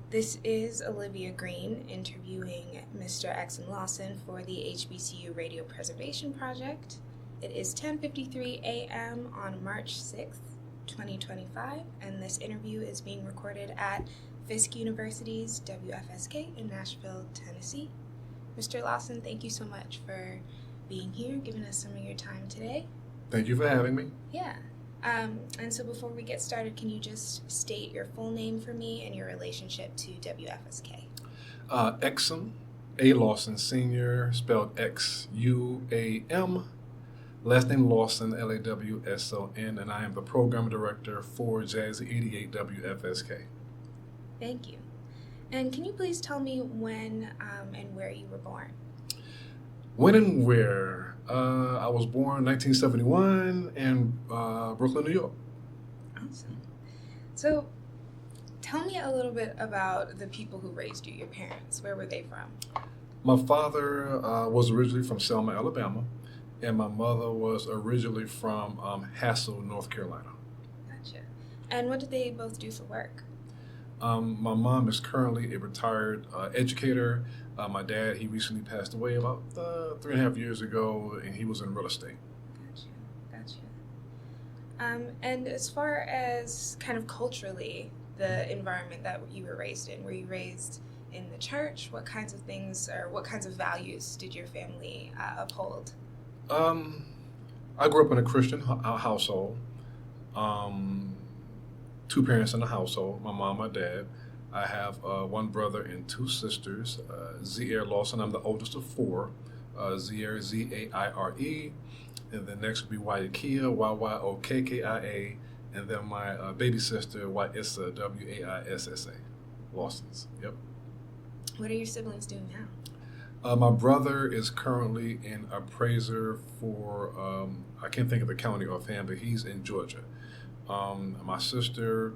This is Olivia Green interviewing Mr. Xuam Lawson for the HBCU Radio Preservation Project. It is 10:53 a.m. on March 6th, 2025, and this interview is being recorded at Fisk University's WFSK in Nashville, Tennessee. Mr. Lawson, thank you so much for being here, giving us some of your time today. Thank you for having me. Yeah. And so before we get started, can you just state your full name for me and your relationship to WFSK? Xuam A. Lawson Sr., spelled X-U-A-M. Last name Lawson, L-A-W-S-O-N, and I am the program director for Jazzy 88 WFSK. Thank you. And can you please tell me when and where you were born? When and where? I was born 1971 in Brooklyn, New York. Awesome. So tell me a little bit about the people who raised you, your parents. Where were they from? My father was originally from Selma, Alabama, and my mother was originally from Hassel, North Carolina. Gotcha. And what did they both do for work? My mom is currently a retired educator. My dad, he recently passed away about 3.5 years ago, and he was in real estate. Gotcha. And as far as kind of culturally, the environment that you were raised in, were you raised in the church? What kinds of things or what kinds of values did your family uphold? I grew up in a Christian household. 2 parents in the household, my mom, my dad. I have 1 brother and 2 sisters. Zaire Lawson, I'm the oldest of 4. Zaire, Z-A-I-R-E. And then next would be Wyakia, Y-Y-O-K-K-I-A. And then my baby sister, Wyissa, W-A-I-S-S-A. Lawsons, yep. What are your siblings doing now? My brother is currently an appraiser for, I can't think of the county offhand, but he's in Georgia. My sister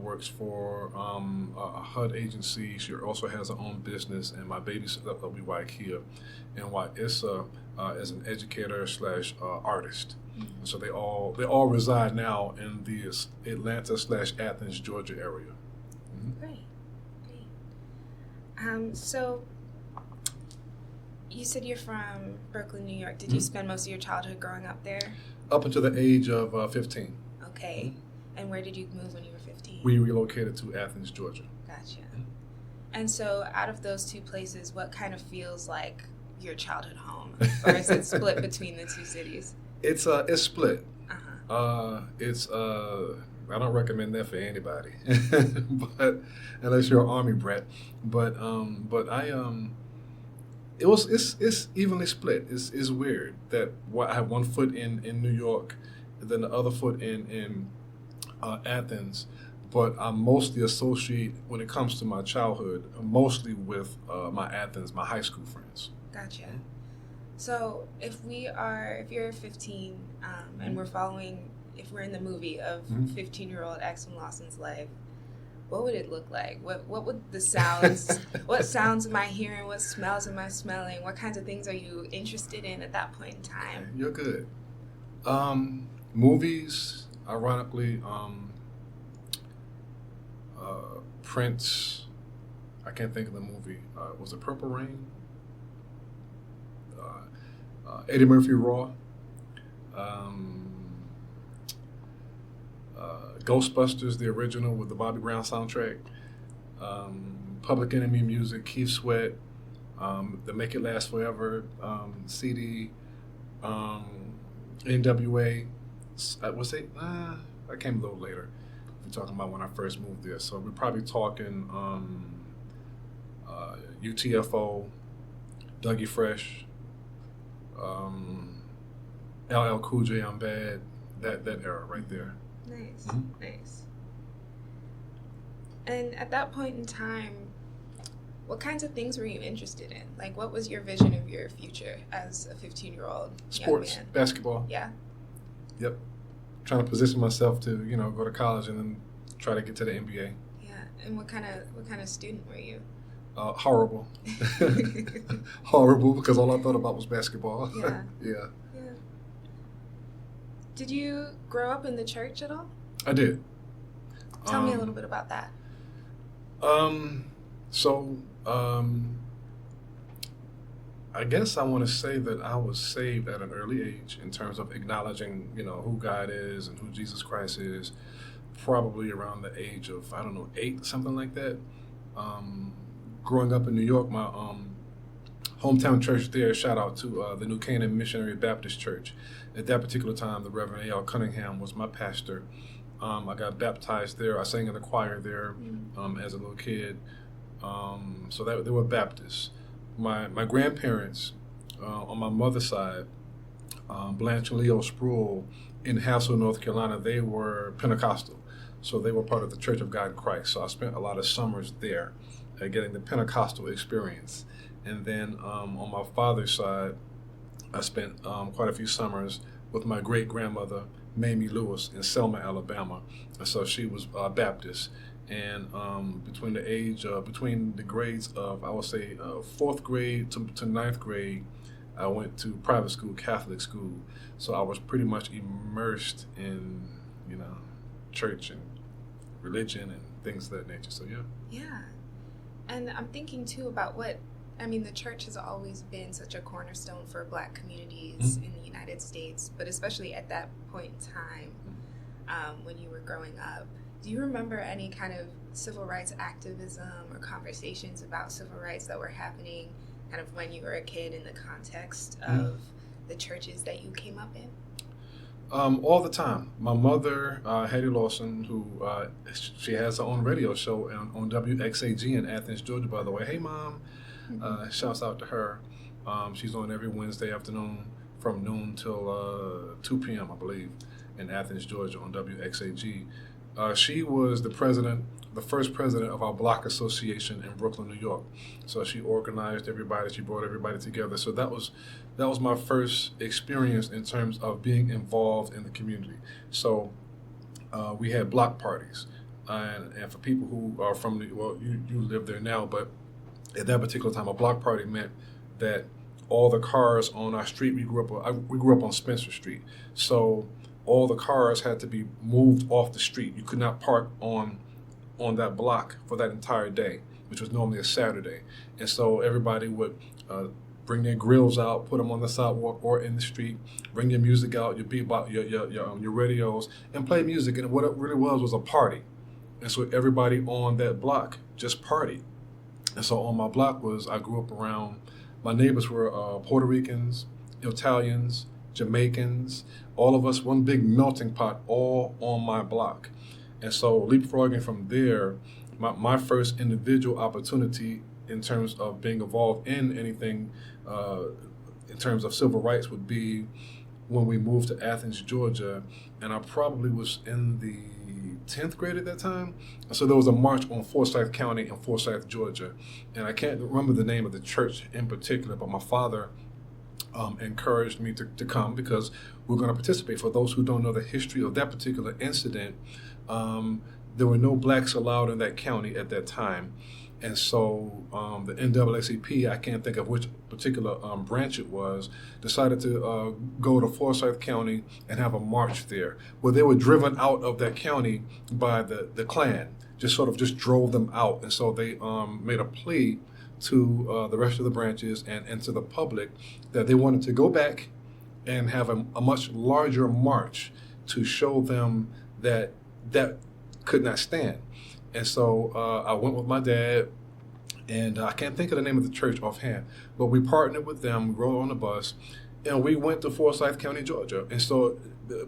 works for a HUD agency. She also has her own business, and my baby sister will be Wyakia, and Wyissa is an educator / artist. Mm-hmm. So they all reside now in the Atlanta / Athens, Georgia area. Mm-hmm. Great. So you said you're from Brooklyn, New York. Did you spend most of your childhood growing up there? Up until the age of 15. Okay. And where did you move when you were 15? We relocated to Athens, Georgia. Gotcha. And so out of those 2 places, what kind of feels like your childhood home? Or is it split between the 2 cities? It's split. Uh-huh. I don't recommend that for anybody, but unless you're an Army brat. But it's evenly split. It's weird that I have 1 foot in New York, and then the other foot in Athens, but I mostly associate, when it comes to my childhood, mostly with my high school friends. Gotcha. So if you're 15 and if we're in the movie of 15-year-old Xuam Lawson's life, what would it look like? What would the sounds, what sounds am I hearing? What smells am I smelling? What kinds of things are you interested in at that point in time? You're good. Movies, ironically, Prince, I can't think of the movie. Was it Purple Rain? Eddie Murphy Raw. Ghostbusters, the original with the Bobby Brown soundtrack. Public Enemy music, Keith Sweat, the Make It Last Forever CD, NWA. I came a little later. We're talking about when I first moved there. So we're probably talking UTFO, Dougie Fresh, LL Cool J, I'm Bad, that era right there. Nice, nice. And at that point in time, what kinds of things were you interested in? Like, what was your vision of your future as a 15-year-old Sports, young man? Basketball. Yeah. Yep. Trying to position myself to, go to college and then try to get to the NBA. Yeah. And what kind of student were you? Horrible. Horrible, because all I thought about was basketball. Yeah. Yeah. Did you grow up in the church at all? I did. Tell me a little bit about that. So I guess I want to say that I was saved at an early age in terms of acknowledging, who God is and who Jesus Christ is, probably around the age of, 8, something like that. Growing up in New York, my hometown church there, shout out to the New Canaan Missionary Baptist Church. At that particular time, the Reverend A.L. Cunningham was my pastor. I got baptized there. I sang in the choir there as a little kid. So they were Baptists. My grandparents on my mother's side, Blanche and Leo Sproul in Hassel, North Carolina, they were Pentecostal. So they were part of the Church of God in Christ. So I spent a lot of summers there getting the Pentecostal experience. And then on my father's side, I spent quite a few summers with my great-grandmother, Mamie Lewis, in Selma, Alabama. And so she was Baptist. And between the grades of, I would say, 4th grade to 9th grade, I went to private school, Catholic school. So I was pretty much immersed in, church and religion and things of that nature. So, yeah. Yeah. And I'm thinking, too, about the church has always been such a cornerstone for Black communities in the United States, but especially at that point in time when you were growing up. Do you remember any kind of civil rights activism or conversations about civil rights that were happening kind of when you were a kid in the context of the churches that you came up in? All the time. My mother, Hattie Lawson, who she has her own radio show on WXAG in Athens, Georgia, by the way. Hey, Mom. Shouts out to her. She's on every Wednesday afternoon from noon till 2 p.m., I believe, in Athens, Georgia on WXAG. She was the first president of our block association in Brooklyn, New York. So she organized everybody, she brought everybody together. So that was my first experience in terms of being involved in the community. So we had block parties. And for people who are from you live there now, but at that particular time, a block party meant that all the cars on our street, we grew up on Spencer Street. So all the cars had to be moved off the street. You could not park on that block for that entire day, which was normally a Saturday. And so everybody would bring their grills out, put them on the sidewalk or in the street, bring your music out, your bebop, your radios, and play music. And what it really was a party. And so everybody on that block just partied. And so on my block I grew up around, my neighbors were Puerto Ricans, Italians, Jamaicans, all of us, one big melting pot, all on my block. And so leapfrogging from there, my first individual opportunity in terms of being involved in anything in terms of civil rights would be when we moved to Athens, Georgia, and I probably was in the 10th grade at that time. So there was a march on Forsyth County in Forsyth, Georgia. And I can't remember the name of the church in particular, but my father encouraged me to come because we're going to participate. For those who don't know the history of that particular incident, there were no blacks allowed in that county at that time. And so the NAACP, I can't think of which particular branch it was, decided to go to Forsyth County and have a march there. Well, they were driven out of that county by the Klan, just drove them out. And so they made a plea to the rest of the branches and to the public that they wanted to go back and have a much larger march to show them that could not stand. And so I went with my dad, and I can't think of the name of the church offhand, but we partnered with them, we rode on the bus, and we went to Forsyth County, Georgia. And so we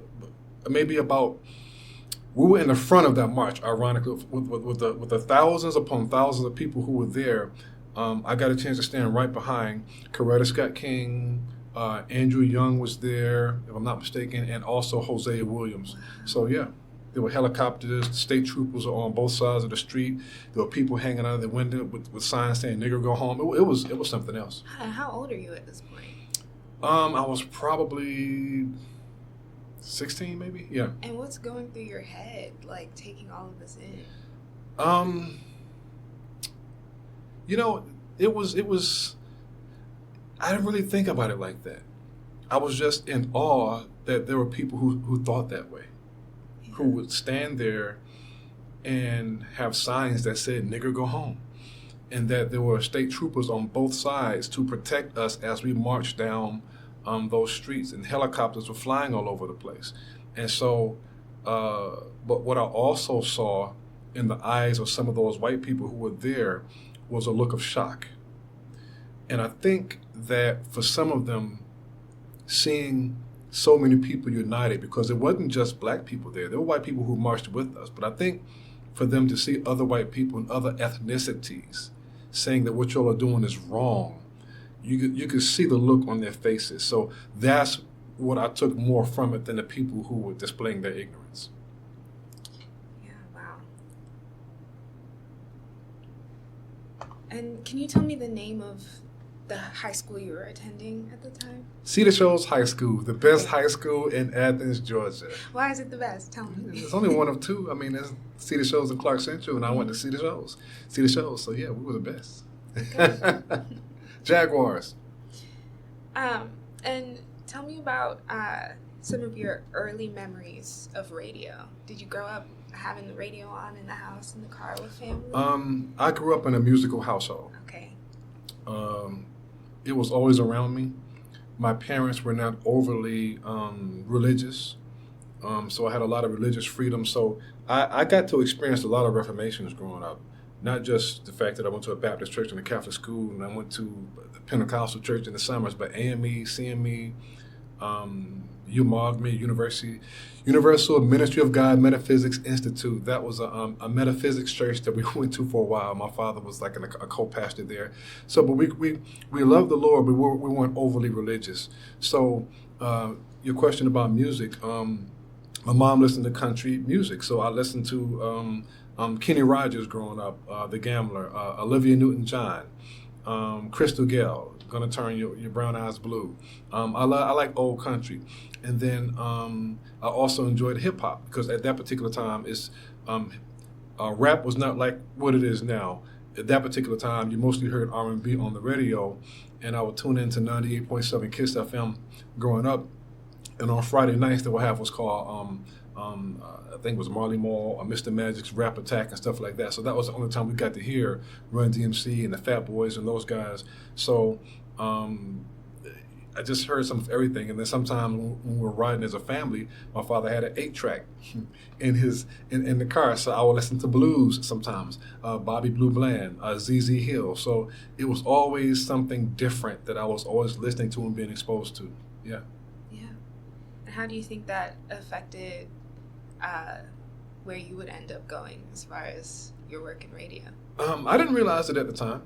were in the front of that march, ironically, with the thousands upon thousands of people who were there. I got a chance to stand right behind Coretta Scott King, Andrew Young was there, if I'm not mistaken, and also Hosea Williams. So yeah. There were helicopters, the state troopers were on both sides of the street. There were people hanging out of the window with signs saying, "Nigger, go home." It was something else. How old are you at this point? I was probably 16, maybe. Yeah. And what's going through your head, like taking all of this in? It was. I didn't really think about it like that. I was just in awe that there were people who thought that way. Who would stand there and have signs that said, "Nigger, go home." And that there were state troopers on both sides to protect us as we marched down those streets, and helicopters were flying all over the place. And so, but what I also saw in the eyes of some of those white people who were there was a look of shock. And I think that for some of them, seeing so many people united, because it wasn't just black people there were white people who marched with us, but I think for them to see other white people and other ethnicities saying that what y'all are doing is wrong, you could see the look on their faces. So that's what I took more from it than the people who were displaying their ignorance. Yeah, wow. And can you tell me the name of the high school you were attending at the time? Cedar Shoals High School, the best high school in Athens, Georgia. Why is it the best? Tell me. It's only one of two. I mean, there's Cedar Shoals and Clark Central, and I went to Cedar Shoals. So yeah, we were the best. Jaguars. And tell me about some of your early memories of radio. Did you grow up having the radio on in the house, in the car with family? I grew up in a musical household. Okay. It was always around me. My parents were not overly religious, so I had a lot of religious freedom. So I got to experience a lot of reformations growing up. Not just the fact that I went to a Baptist church and a Catholic school, and I went to the Pentecostal church in the summers, but AME, CME, UMOGME, Universal Ministry of God Metaphysics Institute. That was a metaphysics church that we went to for a while. My father was like a co-pastor there. So, but we loved the Lord, but we weren't overly religious. So, your question about music, my mom listened to country music, so I listened to Kenny Rogers growing up, The Gambler, Olivia Newton-John, Crystal Gayle, Gonna Turn Your Brown Eyes Blue. I like old country. And then I also enjoyed hip-hop, because at that particular time, rap was not like what it is now. At that particular time, you mostly heard R&B on the radio, and I would tune into 98.7 KISS FM growing up. And on Friday nights, they would have what's called, I think it was Marley Marl or Mr. Magic's Rap Attack and stuff like that. So that was the only time we got to hear Run DMC and the Fat Boys and those guys. So I just heard some of everything. And then sometimes when we were riding as a family, my father had an 8-track in the car. So I would listen to blues sometimes, Bobby Blue Bland, ZZ Hill. So it was always something different that I was always listening to and being exposed to. Yeah. Yeah. And how do you think that affected where you would end up going as far as your work in radio? I didn't realize it at the time.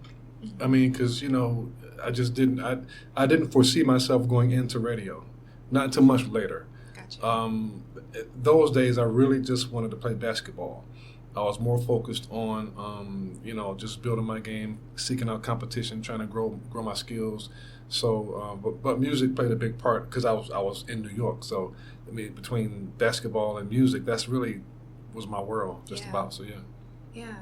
I mean, because, I just didn't, I didn't foresee myself going into radio, not until much later. Gotcha. Those days, I really just wanted to play basketball. I was more focused on, just building my game, seeking out competition, trying to grow my skills. So, but music played a big part because I was in New York. So, I mean, between basketball and music, that's really was my world, just about. So, yeah. Yeah.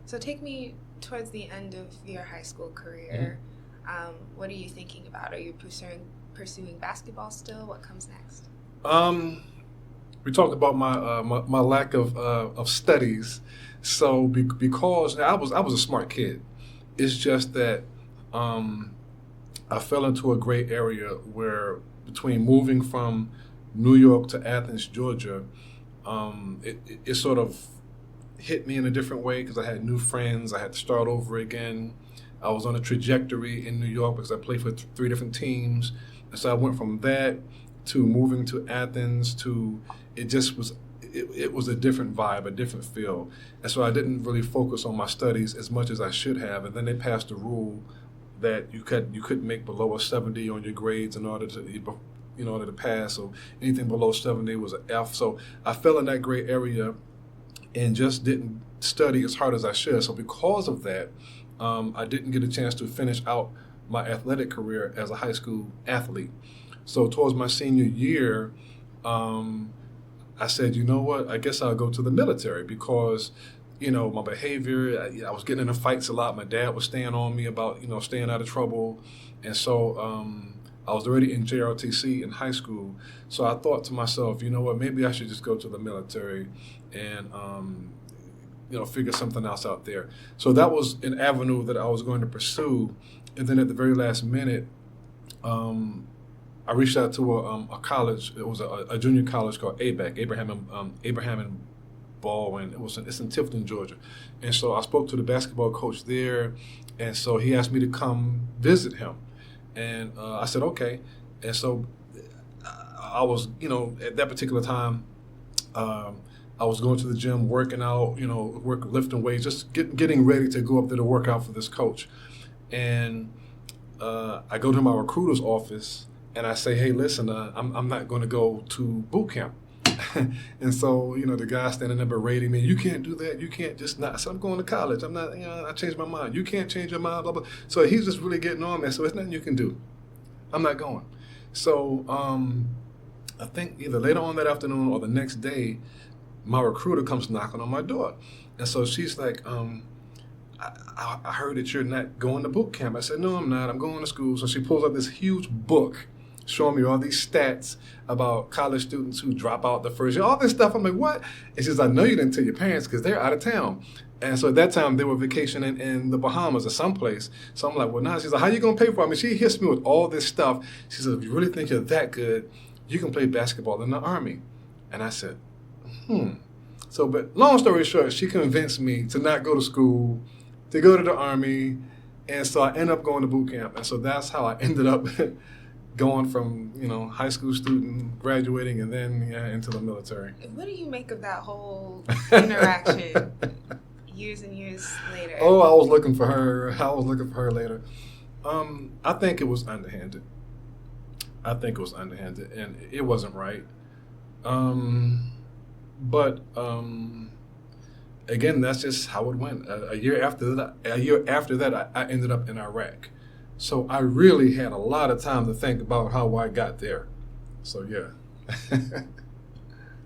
So take me towards the end of your high school career. Mm-hmm. What are you thinking about? Are you pursuing basketball still? What comes next? We talked about my lack of studies. So because I was a smart kid, it's just that I fell into a gray area where between moving from New York to Athens, Georgia, it sort of hit me in a different way because I had new friends. I had to start over again. I was on a trajectory in New York because I played for 3 different teams. And so I went from that to moving to Athens to it was a different vibe, a different feel. And so I didn't really focus on my studies as much as I should have. And then they passed a rule that you couldn't make below a 70 on your grades in order to pass. So anything below 70 was an F. So I fell in that gray area and just didn't study as hard as I should. So because of that, I didn't get a chance to finish out my athletic career as a high school athlete. So towards my senior year, I said, you know what, I guess I'll go to the military because, my behavior, I was getting into fights a lot. My dad was staying on me about, staying out of trouble. And so I was already in JROTC in high school. So I thought to myself, you know what, maybe I should just go to the military and figure something else out there. So that was an avenue that I was going to pursue. And then at the very last minute, I reached out to a college. It was a junior college called ABAC, Abraham and Baldwin. It's in Tifton, Georgia. And so I spoke to the basketball coach there, and so he asked me to come visit him. And I said, okay. And so I was, at that particular time, I was going to the gym, working out, lifting weights, just getting ready to go up there to work out for this coach. And I go to my recruiter's office, and I say, hey, listen, I'm not going to go to boot camp. And so, the guy standing there berating me, you can't do that. You can't just not. I said, I'm going to college. I'm not, I changed my mind. You can't change your mind, blah, blah. So he's just really getting on me. So it's nothing you can do. I'm not going. So I think either later on that afternoon or the next day, my recruiter comes knocking on my door. And so she's like, I heard that you're not going to boot camp. I said, no, I'm not. I'm going to school. So she pulls out this huge book showing me all these stats about college students who drop out the first year, all this stuff. I'm like, what? And she says, I know you didn't tell your parents because they're out of town. And so at that time, they were vacationing in the Bahamas or someplace. So I'm like, well, nah. She's like, how you going to pay for it? I mean, she hits me with all this stuff. She says, if you really think you're that good, you can play basketball in the Army. And I said, So, but long story short, she convinced me to not go to school, to go to the Army. And so I ended up going to boot camp. And so that's how I ended up going from, high school student, graduating, and then into the military. What do you make of that whole interaction years and years later? Oh, I was looking for her later. I think it was underhanded. And it wasn't right. But again, that's just how it went. A year after that, I ended up in Iraq. So I really had a lot of time to think about how I got there. So yeah.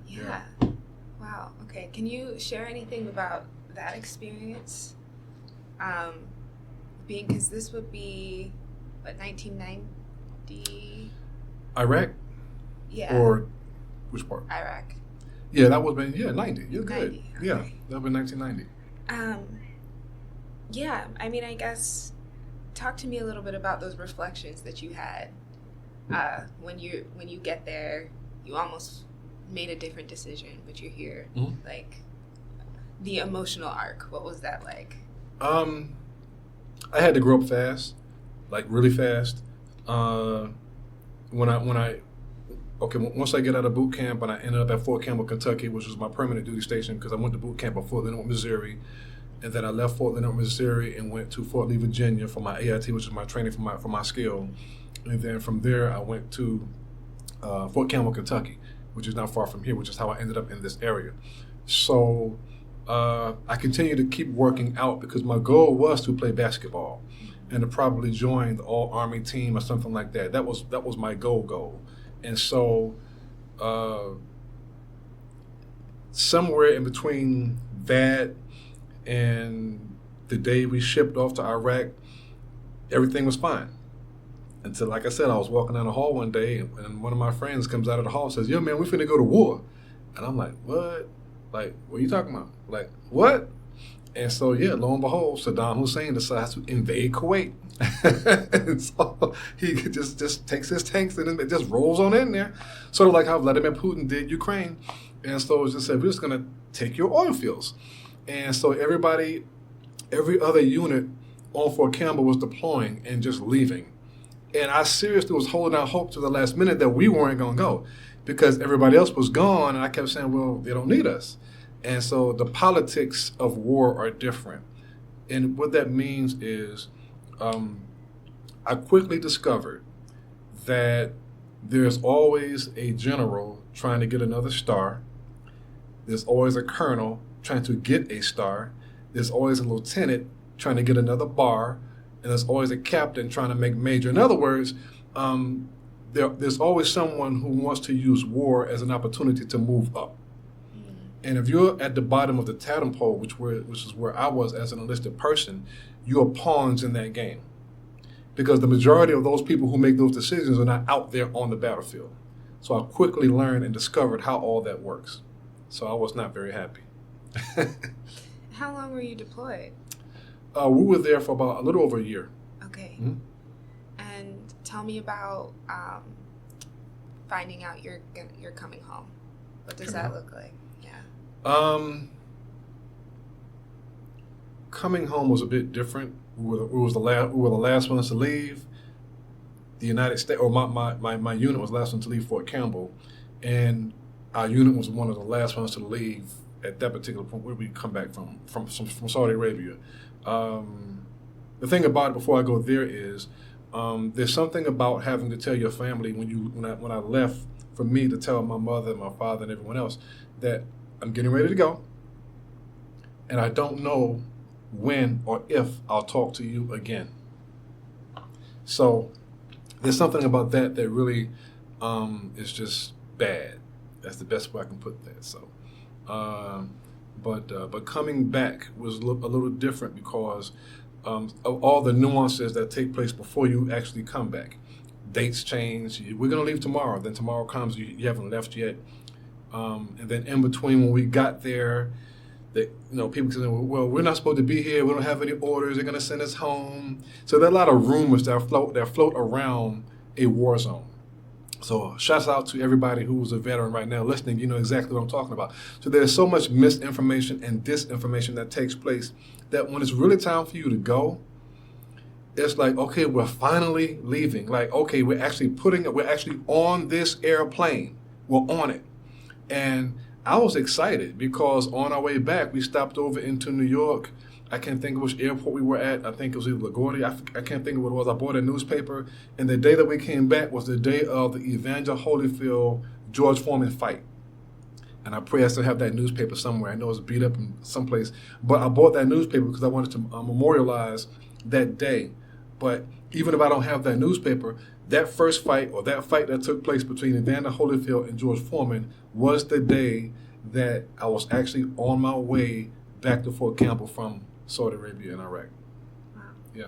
Yeah. Wow. Okay. Can you share anything about that experience? Because this would be, 1990? Iraq? Yeah. Or which part? Iraq. Yeah, that would have been, 90. You're good. 90, okay. Yeah, that would have been 1990. Yeah, I mean, I guess, talk to me a little bit about those reflections that you had when you get there. You almost made a different decision, but you're here. Mm-hmm. Like, the emotional arc, what was that like? I had to grow up fast, like really fast. Once I get out of boot camp, and I ended up at Fort Campbell, Kentucky, which was my permanent duty station because I went to boot camp at Fort Leonard, Missouri. And then I left Fort Leonard, Missouri, and went to Fort Lee, Virginia for my AIT, which is my training for my skill. And then from there, I went to Fort Campbell, Kentucky, which is not far from here, which is how I ended up in this area. So I continued to keep working out because my goal was to play basketball and to probably join the All-Army team or something like that. That was my goal. And so somewhere in between that and the day we shipped off to Iraq, everything was fine. Until, like I said, I was walking down the hall one day, and one of my friends comes out of the hall and says, yo, man, we finna go to war. And I'm like, what? Like, what are you talking about? Like, what? And so, yeah, lo and behold, Saddam Hussein decides to invade Kuwait. And so he just takes his tanks and it just rolls on in there. Sort of like how Vladimir Putin did Ukraine. And so it just said, we're just going to take your oil fields. And so every other unit on Fort Campbell was deploying and just leaving. And I seriously was holding out hope to the last minute that we weren't going to go because everybody else was gone. And I kept saying, well, they don't need us. And so the politics of war are different. And what that means is I quickly discovered that there's always a general trying to get another star. There's always a colonel trying to get a star. There's always a lieutenant trying to get another bar. And there's always a captain trying to make major. In other words, there's always someone who wants to use war as an opportunity to move up. And if you're at the bottom of the totem pole, which is where I was as an enlisted person, you're pawns in that game. Because the majority of those people who make those decisions are not out there on the battlefield. So I quickly learned and discovered how all that works. So I was not very happy. how long were you deployed? We were there for about a little over a year. Okay. Mm-hmm. And tell me about finding out you're coming home. What does that look like? Yeah. Coming home was a bit different. We were the last ones to leave the United States, or my unit was the last one to leave Fort Campbell, and our unit was one of the last ones to leave at that particular point where we come back from Saudi Arabia. The thing about it before I go there is there's something about having to tell your family when I left, for me to tell my mother, my father, and everyone else that I'm getting ready to go, and I don't know when or if I'll talk to you again. So there's something about that really is just bad. That's the best way I can put that. So, but coming back was a little different because of all the nuances that take place before you actually come back. Dates change. We're going to leave tomorrow. Then tomorrow comes. You haven't left yet. And then in between, when we got there, people say, well, we're not supposed to be here. We don't have any orders. They're going to send us home. So there are a lot of rumors that float around a war zone. So shouts out to everybody who's a veteran right now listening. You know exactly what I'm talking about. So there's so much misinformation and disinformation that takes place that when it's really time for you to go, it's like, okay, we're finally leaving. Like, okay, we're actually on this airplane. We're on it. And I was excited because on our way back, we stopped over into New York. I can't think of which airport we were at. I think it was either LaGuardia. I can't think of what it was. I bought a newspaper, and the day that we came back was the day of the Evander Holyfield George Foreman fight. And I pray I still have that newspaper somewhere. I know it's beat up in someplace, but I bought that newspaper because I wanted to memorialize that day. But even if I don't have that newspaper, that first fight or that fight that took place between Evander Holyfield and George Foreman was the day that I was actually on my way back to Fort Campbell from Saudi Arabia and Iraq. Wow. Yeah.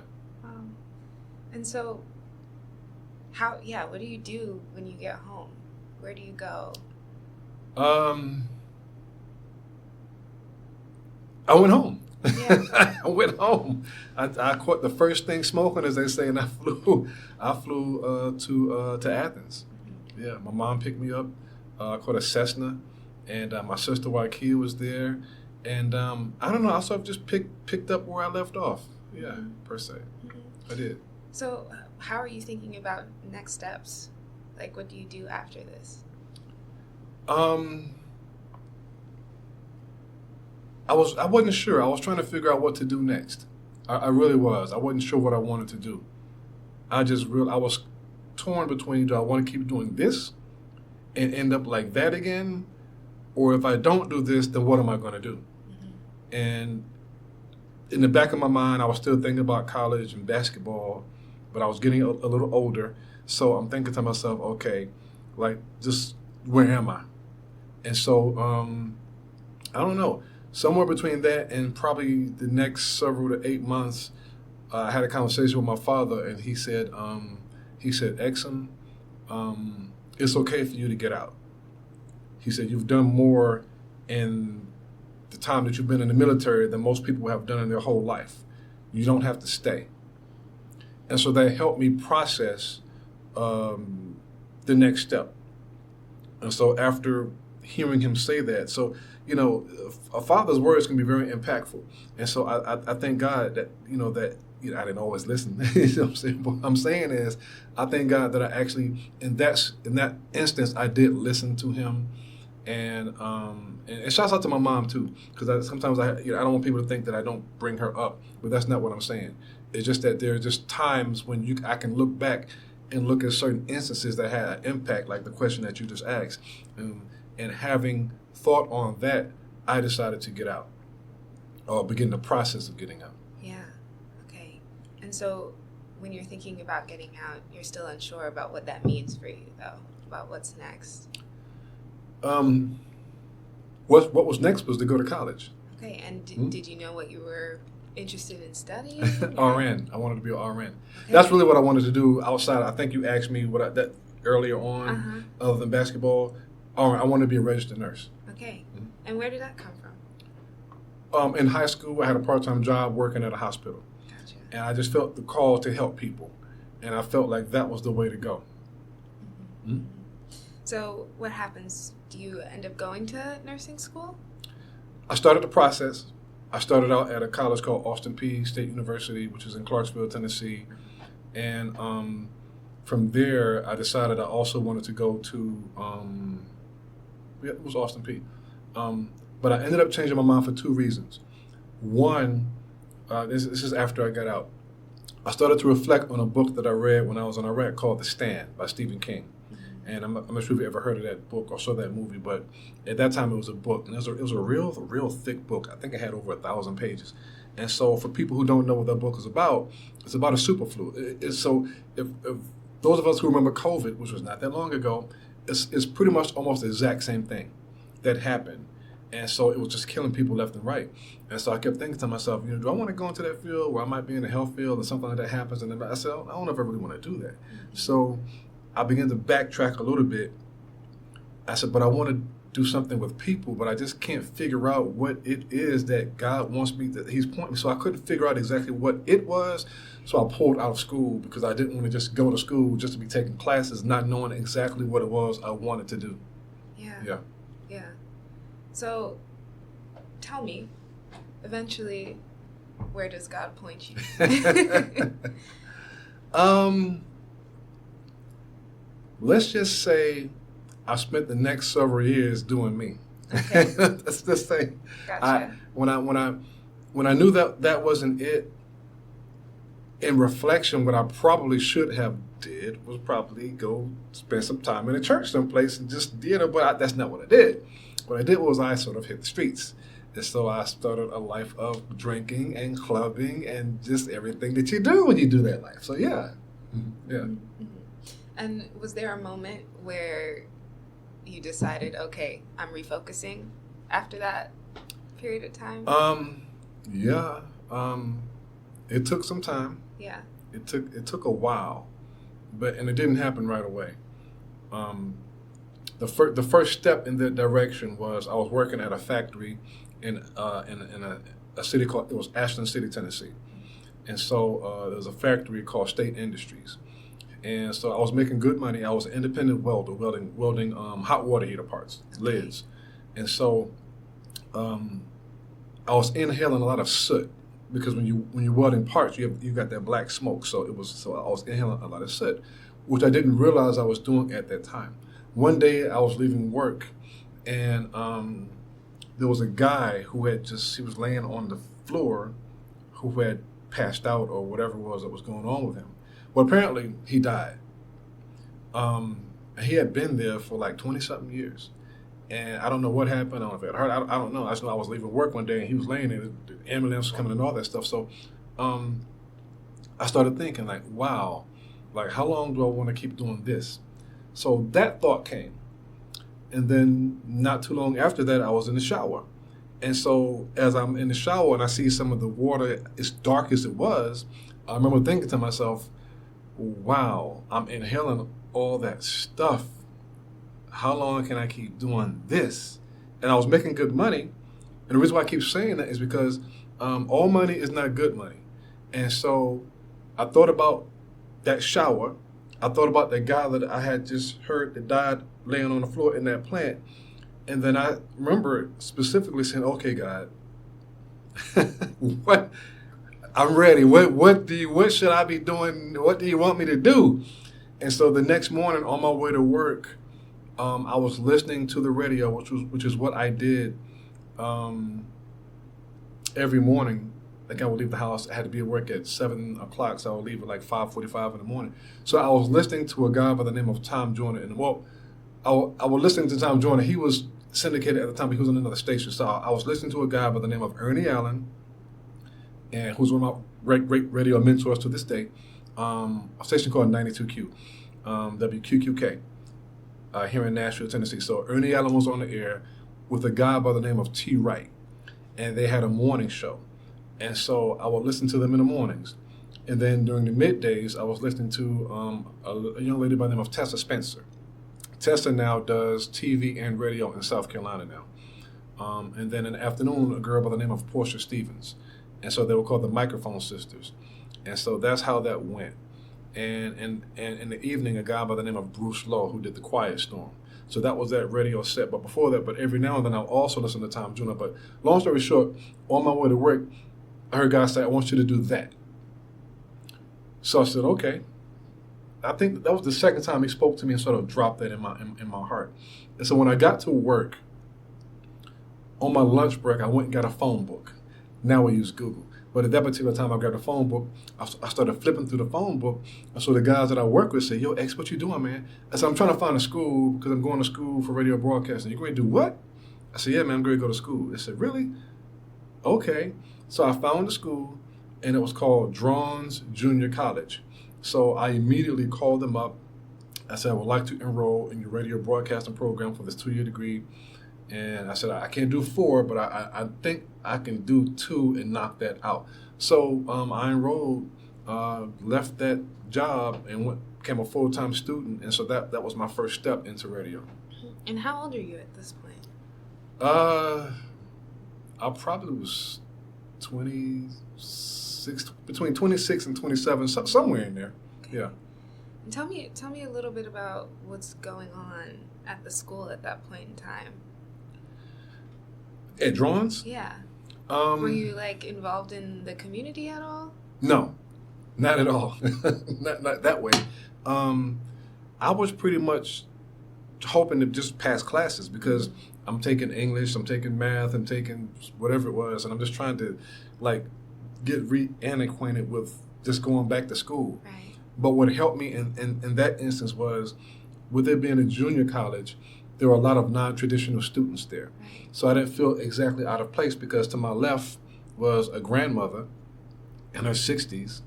And so, what do you do when you get home? Where do you go? I went home. Yeah. I went home. I caught the first thing smoking, as they say, and I flew to Athens. Yeah, my mom picked me up. I caught a Cessna, and my sister Waikiki was there, and I don't know. I sort of just picked up where I left off. Yeah, mm-hmm. per se, mm-hmm. I did. So, how are you thinking about next steps? Like, what do you do after this? I wasn't sure. I was trying to figure out what to do next. I really was. I wasn't sure what I wanted to do. I was torn between, do I want to keep doing this and end up like that again? Or if I don't do this, then what am I going to do? Mm-hmm. And in the back of my mind, I was still thinking about college and basketball, but I was getting a little older. So I'm thinking to myself, okay, like, just where am I? And so, I don't know. Somewhere between that and probably the next several to 8 months, I had a conversation with my father, and he said, Exum, it's okay for you to get out. He said, you've done more in the time that you've been in the military than most people have done in their whole life. You don't have to stay. And so that helped me process the next step. And so after hearing him say that, so, you know, a father's words can be very impactful. And so I thank God that, I didn't always listen. You know what I'm saying? What I'm saying is, I thank God that I actually, in that instance, I did listen to him. And shouts out to my mom too, because sometimes I don't want people to think that I don't bring her up, but that's not what I'm saying. It's just that there are just times when I can look back and look at certain instances that had an impact, like the question that you just asked, and having thought on that, I decided to get out, or begin the process of getting out. Yeah. Okay. And so, when you're thinking about getting out, you're still unsure about what that means for you, though, about what's next. What was next was to go to college. Okay, and did you know what you were interested in studying? RN. I wanted to be an RN. Okay. That's really what I wanted to do outside. I think you asked me that earlier on, other than basketball. I wanted to be a registered nurse. Okay. Mm-hmm. And where did that come In high school, I had a part-time job working at a hospital. Gotcha. And I just felt the call to help people. And I felt like that was the way to go. Mm-hmm. Mm-hmm. So what happens? Do you end up going to nursing school? I started the process. I started out at a college called Austin Peay State University, which is in Clarksville, Tennessee. And from there, I decided I also wanted to go to, it was Austin Peay. But I ended up changing my mind for 2 reasons. One, this is after I got out. I started to reflect on a book that I read when I was in Iraq called The Stand by Stephen King. And I'm not sure if you ever heard of that book or saw that movie, but at that time it was a book. And it was a real thick book. I think it had over 1,000 pages. And so for people who don't know what that book is about, it's about a super flu. So if those of us who remember COVID, which was not that long ago, it's pretty much almost the exact same thing that happened. And so it was just killing people left and right. And so I kept thinking to myself, do I want to go into that field where I might be in the health field and something like that happens? And then I said, I don't know if I really want to do that. So I began to backtrack a little bit. I said, but I want to do something with people, but I just can't figure out what it is that God wants me, that he's pointing me. So I couldn't figure out exactly what it was. So I pulled out of school because I didn't want to just go to school just to be taking classes, not knowing exactly what it was I wanted to do. Yeah. So tell me, eventually, where does God point you? Let's just say I spent the next several years doing me. Okay. Let's just say, gotcha. When I knew that wasn't it, in reflection, what I probably should have did was probably go spend some time in a church someplace and just but that's not what I did. What I did was I sort of hit the streets. And so I started a life of drinking and clubbing and just everything that you do when you do that life. So yeah. Yeah. Mm-hmm. And was there a moment where you decided, okay, I'm refocusing after that period of time? Yeah. It took some time. Yeah. It took a while, and it didn't happen right away. The first step in that direction was I was working at a factory in a city called, it was Ashland City, Tennessee. And so there was a factory called State Industries. And so I was making good money. I was an independent welder, welding hot water heater parts, lids. And so I was inhaling a lot of soot because when you're welding parts, you got that black smoke. So I was inhaling a lot of soot, which I didn't realize I was doing at that time. One day I was leaving work, and there was a guy who he was laying on the floor, who had passed out or whatever it was that was going on with him. Well, apparently he died. He had been there for like 20-something years. And I don't know what happened. I don't know if it hurt. I don't know. I just know I was leaving work one day and he was laying there. The ambulance was coming and all that stuff. So I started thinking like, wow, like how long do I want to keep doing this? So that thought came. And then not too long after that, I was in the shower. And so as I'm in the shower and I see some of the water as dark as it was, I remember thinking to myself, wow, I'm inhaling all that stuff. How long can I keep doing this? And I was making good money. And the reason why I keep saying that is because all money is not good money. And so I thought about that shower. I thought about the guy that I had just heard that died laying on the floor in that plant. And then I remember specifically saying, okay, God, what? I'm ready. What should I be doing? What do you want me to do? And so the next morning on my way to work, I was listening to the radio, which is what I did every morning. Like I would leave the house. I had to be at work at 7 o'clock, so I would leave at like 5:45 in the morning. So I was listening to a guy by the name of Tom Joyner. And I was listening to Tom Joyner. He was syndicated at the time, but he was on another station. So I was listening to a guy by the name of Ernie Allen, and who's one of my great radio mentors to this day, a station called 92Q, WQQK, here in Nashville, Tennessee. So Ernie Allen was on the air with a guy by the name of T. Wright, and they had a morning show. And so I would listen to them in the mornings. And then during the middays, I was listening to a young lady by the name of Tessa Spencer. Tessa now does TV and radio in South Carolina now. And then in the afternoon, a girl by the name of Portia Stevens. And so they were called the Microphone Sisters. And so that's how that went. And in the evening, a guy by the name of Bruce Lowe, who did the Quiet Storm. So that was that radio set. But before that, but every now and then I'll also listen to Tom Joyner. But long story short, on my way to work, I heard guys say, I want you to do that. So I said, okay. I think that was the second time he spoke to me and sort of dropped that in my heart. And so when I got to work, on my lunch break, I went and got a phone book. Now we use Google. But at that particular time, I grabbed a phone book. I started flipping through the phone book. And so the guys that I work with say, yo, X, what you doing, man? I said, I'm trying to find a school because I'm going to school for radio broadcasting. You going to do what? I said, yeah, man, I'm going to go to school. They said, really? Okay. So I found the school, and it was called Drawn's Junior College. So I immediately called them up. I said, I would like to enroll in your radio broadcasting program for this 2-year degree. And I said, I can't do 4, but I think I can do 2 and knock that out. So I enrolled, left that job, and became a full-time student. And so that was my first step into radio. And how old are you at this point? I probably was 26, between 26 and 27, somewhere in there. Okay. Yeah. And tell me a little bit about what's going on at the school at that point in time. At Drawn's? Yeah. Were you involved in the community at all? No, not at all. not that way. I was pretty much hoping to just pass classes because I'm taking English, I'm taking math, I'm taking whatever it was, and I'm just trying to get reacquainted with just going back to school. Right. But what helped me in that instance was, with it being a junior college, there were a lot of non-traditional students there. Right. So I didn't feel exactly out of place because to my left was a grandmother in her 60s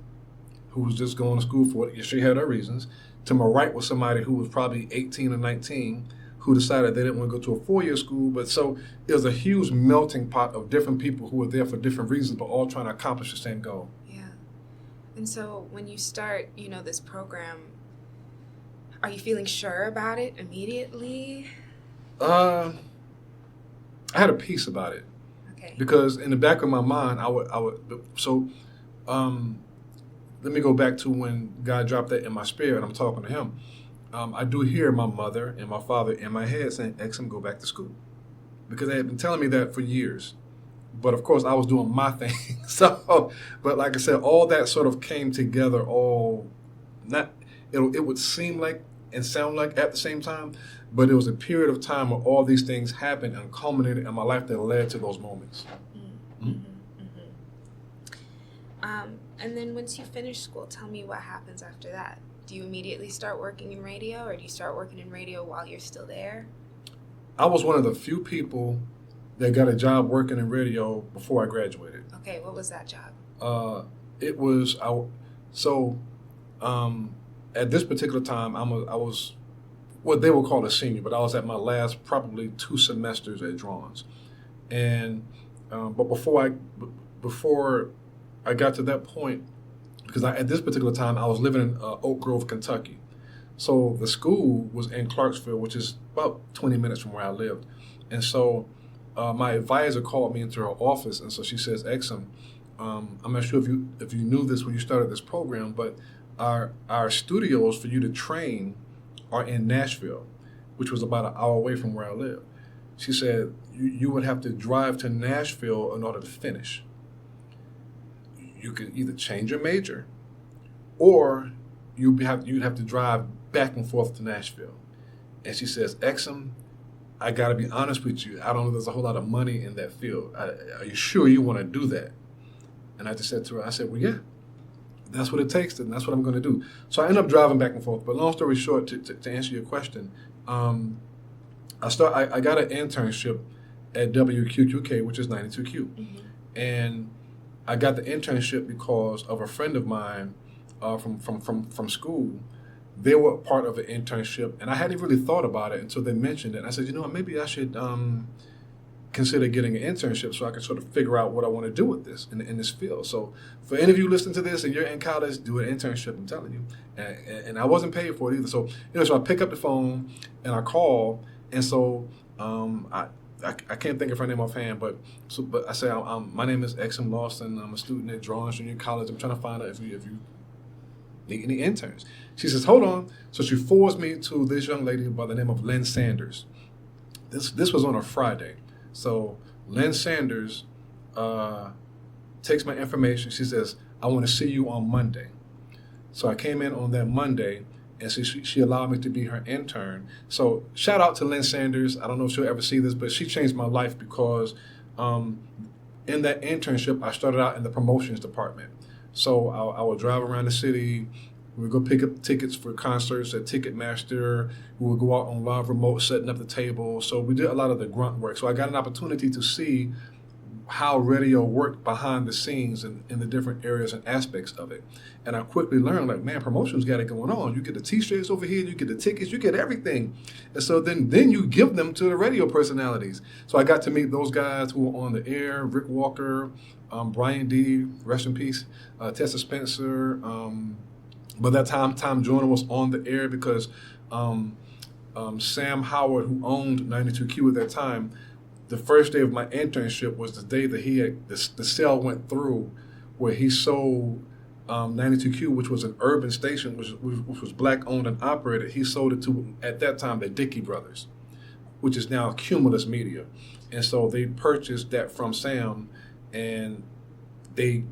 who was just going to school for it. She had her reasons. To my right was somebody who was probably 18 or 19 who decided they didn't want to go to a 4-year school. But so it was a huge melting pot of different people who were there for different reasons, but all trying to accomplish the same goal. Yeah. And so when you start, this program, are you feeling sure about it immediately? I had a peace about it. Okay. Because in the back of my mind, I would. So, let me go back to when God dropped that in my spirit, and I'm talking to Him. I do hear my mother and my father in my head saying, "Exum, go back to school," because they had been telling me that for years. But of course, I was doing my thing. So, but like I said, all that sort of came together. It would seem like and sound like at the same time, but it was a period of time where all these things happened and culminated in my life that led to those moments. Mm-hmm. Mm-hmm. And then once you finish school, tell me what happens after that. Do you immediately start working in radio, or do you start working in radio while you're still there? I was one of the few people that got a job working in radio before I graduated. Okay, what was that job? It was at this particular time, I was what they would call a senior, but I was at my last probably 2 semesters at Drawn's, and but before I got to that point, because at this particular time I was living in Oak Grove, Kentucky, so the school was in Clarksville, which is about 20 minutes from where I lived, and so my advisor called me into her office, and so she says, "Exum, I'm not sure if you knew this when you started this program, but our studios for you to train are in Nashville, which was about an hour away from where I live." She said, you would have to drive to Nashville in order to finish. You could either change your major, or you'd have to drive back and forth to Nashville. And she says, "Exum, I got to be honest with you. I don't know if there's a whole lot of money in that field. Are you sure you want to do that?" And I just said to her, I said, "Well, yeah. That's what it takes, and that's what I'm going to do." So I ended up driving back and forth. But long story short, to answer your question, I got an internship at WQQK, which is 92Q. Mm-hmm. And I got the internship because of a friend of mine from school. They were part of an internship, and I hadn't really thought about it until they mentioned it. And I said, maybe I should consider getting an internship so I can sort of figure out what I want to do with this in this field. So for any of you listening to this and you're in college, do an internship, I'm telling you. And I wasn't paid for it either. So, so I pick up the phone and I call. And so I can't think of her name offhand, but I say, my name is Xuam Lawson. I'm a student at Drawings Junior College. I'm trying to find out if you need any interns. She says, hold on. So she forwards me to this young lady by the name of Lynn Sanders. This was on a Friday. So Lynn Sanders takes my information. She says, I want to see you on Monday. So I came in on that Monday, and she allowed me to be her intern. So shout out to Lynn Sanders. I don't know if she'll ever see this, but she changed my life because in that internship, I started out in the promotions department. So I would drive around the city. We would go pick up tickets for concerts at Ticketmaster. We would go out on live remote, setting up the table. So we did a lot of the grunt work. So I got an opportunity to see how radio worked behind the scenes in the different areas and aspects of it. And I quickly learned, like, man, promotions got it going on. You get the T-shirts over here, you get the tickets, you get everything. And so then you give them to the radio personalities. So I got to meet those guys who were on the air, Rick Walker, Brian D., rest in peace, Tessa Spencer. By that time, Tom Joyner was on the air because Sam Howard, who owned 92Q at that time, the first day of my internship was the day that he had the sale went through, where he sold 92Q, which was an urban station, which was black owned and operated. He sold it to, at that time, the Dickey Brothers, which is now Cumulus Media, and so they purchased that from Sam, and they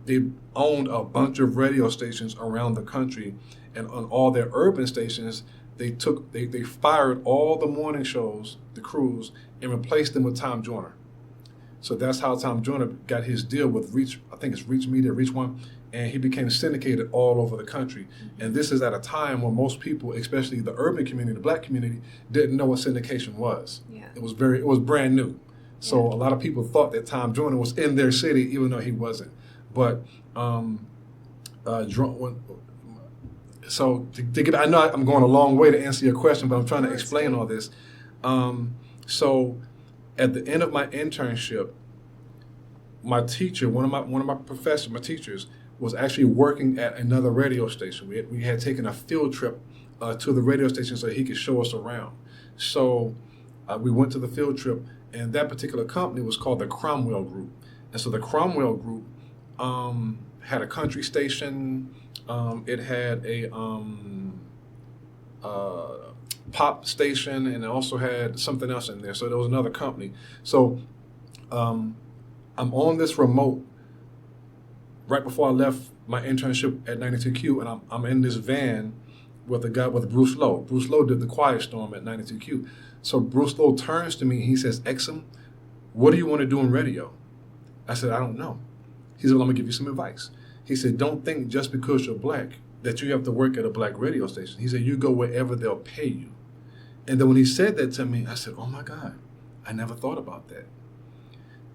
owned a bunch of radio stations around the country, and on all their urban stations, they fired all the morning shows, the crews, and replaced them with Tom Joyner. So that's how Tom Joyner got his deal with Reach, I think it's Reach Media, Reach One, and he became syndicated all over the country. And this is at a time when most people, especially the urban community, the black community, didn't know what syndication was. Yeah. It was brand new. So a lot of people thought that Tom Joyner was in their city, even though he wasn't. But so to get, I know I'm going a long way to answer your question, but I'm trying to explain all this. So at the end of my internship, my teacher, one of my professors, my teachers, was actually working at another radio station. We had taken a field trip to the radio station so he could show us around. So we went to the field trip, and that particular company was called the Cromwell Group. And so the Cromwell Group had a country station. It had a pop station, and it also had something else in there. So there was another company. So I'm on this remote right before I left my internship at 92Q, and I'm in this van with a guy with Bruce Lowe. Bruce Lowe did the Quiet Storm at 92Q. So Bruce Lowe turns to me and he says, Xuam, what do you want to do in radio? I said, I don't know. He said, well, I'm going to give you some advice. He said, don't think just because you're black that you have to work at a black radio station. He said, you go wherever they'll pay you. And then when he said that to me, I said, oh my God, I never thought about that.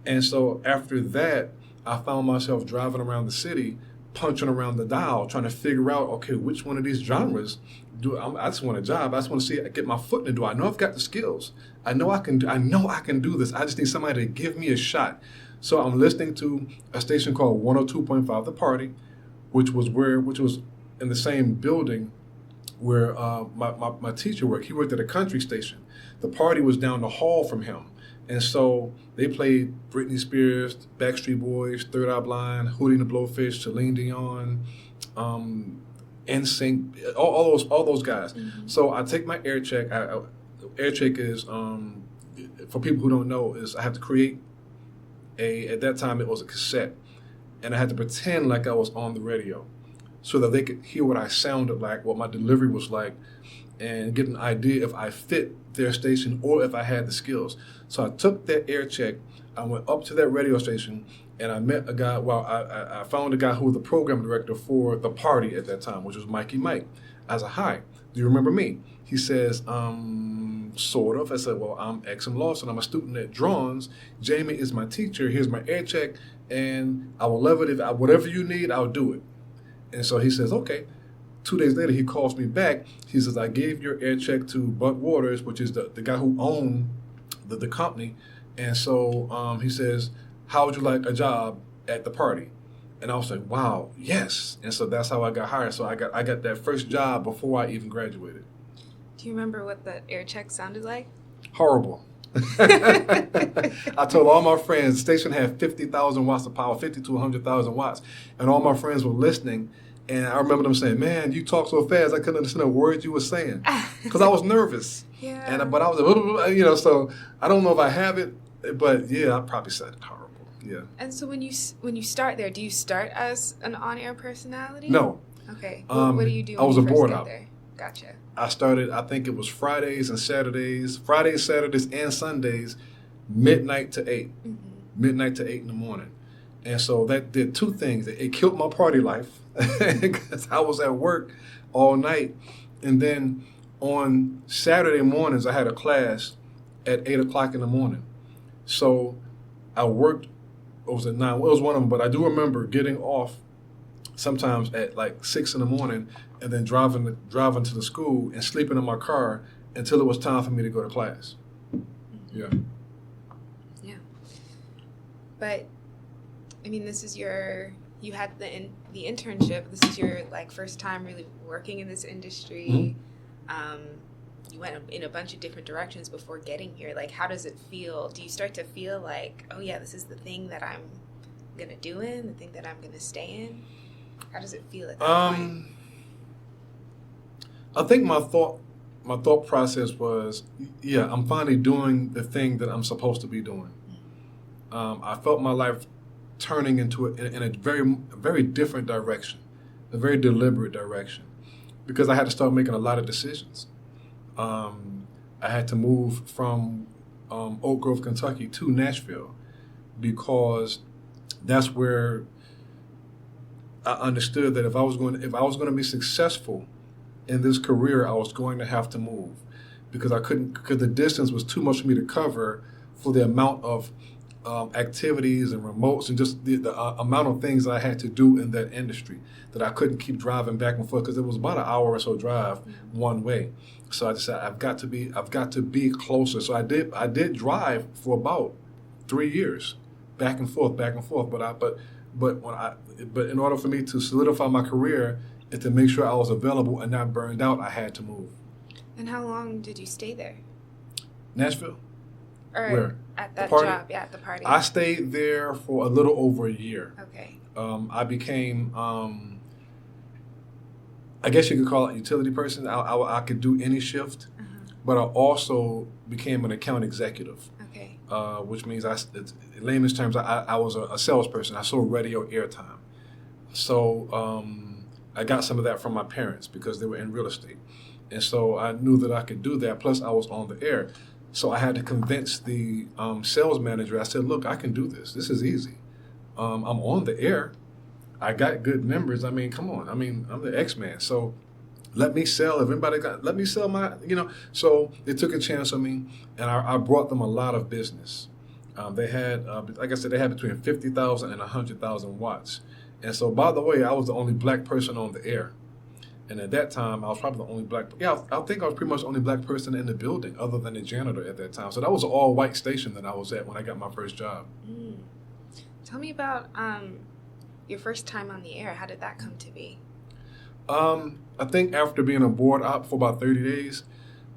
And so after that, I found myself driving around the city, punching around the dial, trying to figure out, okay, which one of these genres I just want a job. I just want to see, get my foot in the door. I know I've got the skills. I know I can do this. I just need somebody to give me a shot. So I'm listening to a station called 102.5 The Party, which was in the same building where my teacher worked. He worked at a country station. The Party was down the hall from him. And so they played Britney Spears, Backstreet Boys, Third Eye Blind, Hootie and the Blowfish, Celine Dion, NSYNC, all those guys. Mm-hmm. So I take my air check. Air check is, for people who don't know, is I have to create at that time it was a cassette, and I had to pretend like I was on the radio so that they could hear what I sounded like, what my delivery was like, and get an idea if I fit their station or if I had the skills. So I took that air check, I went up to that radio station, and I met a guy, I found a guy who was the program director for The Party at that time, which was Mikey Mike. I said, hi, do you remember me? He says, sort of. I said, well, I'm Xuam Lawson. I'm a student at Drawings. Jamie is my teacher. Here's my air check, and I will love it. Whatever you need, I'll do it. And so he says, okay. 2 days later, he calls me back. He says, I gave your air check to Buck Waters, which is the guy who owned the company. And so he says, how would you like a job at The Party? And I was like, wow, yes. And so that's how I got hired. So I got that first job before I even graduated. Do you remember what the air check sounded like? Horrible. I told all my friends, the station had 50,000 watts of power, 50 to 100,000 watts. And all my friends were listening. And I remember them saying, man, you talk so fast, I couldn't understand a word you were saying. Because I was nervous. Yeah. But I was, so I don't know if I have it. But, yeah, I probably said it horrible. Yeah. And so when you start there, do you start as an on-air personality? No. Okay. What do you do? I was a board op. There? Gotcha. I started, I think it was Fridays, Saturdays, and Sundays, midnight to 8. Mm-hmm. Midnight to 8 in the morning. And so that did two things. It killed my party life because I was at work all night. And then on Saturday mornings, I had a class at 8 o'clock in the morning. So I worked, it was at 9, it was one of them, but I do remember getting off sometimes at like 6 in the morning and then driving to the school and sleeping in my car until it was time for me to go to class. Yeah. Yeah. But, I mean, this is you had the internship. This is your, like, first time really working in this industry. Mm-hmm. You went in a bunch of different directions before getting here. Like, how does it feel? Do you start to feel like, oh, yeah, this is the thing that I'm going to do in, the thing that I'm going to stay in? How does it feel at that point? I think my thought process was, yeah, I'm finally doing the thing that I'm supposed to be doing. I felt my life turning in a very, very different direction, a very deliberate direction, because I had to start making a lot of decisions. I had to move from Oak Grove, Kentucky to Nashville because that's where I understood that if I was going to be successful in this career, I was going to have to move because the distance was too much for me to cover for the amount of activities and remotes and just the amount of things I had to do in that industry that I couldn't keep driving back and forth because it was about an hour or so drive one way. So I just said I've got to be closer. So I did drive for about 3 years, back and forth. But in order for me to solidify my career and to make sure I was available and not burned out, I had to move. And how long did you stay there? Nashville. Or where? At that job, yeah, at the party. I stayed there for a little over a year. Okay. I became, I guess you could call it a utility person. I could do any shift, but I also became an account executive. Okay. Which means, in layman's terms, I was a salesperson. I sold radio airtime. So I got some of that from my parents because they were in real estate. And so I knew that I could do that. Plus, I was on the air. So I had to convince the sales manager. I said, look, I can do this. This is easy. I'm on the air. I got good numbers. I mean, come on. I mean, I'm the X-Man. So let me sell. Let me sell my, So they took a chance on me, and I brought them a lot of business. They had, like I said, they had between 50,000 and 100,000 watts. And so, by the way, I was the only black person on the air. And at that time, I was probably the only I think I was pretty much the only black person in the building other than the janitor at that time. So that was an all-white station that I was at when I got my first job. Tell me about your first time on the air. How did that come to be? I think after being a board op for about 30 days,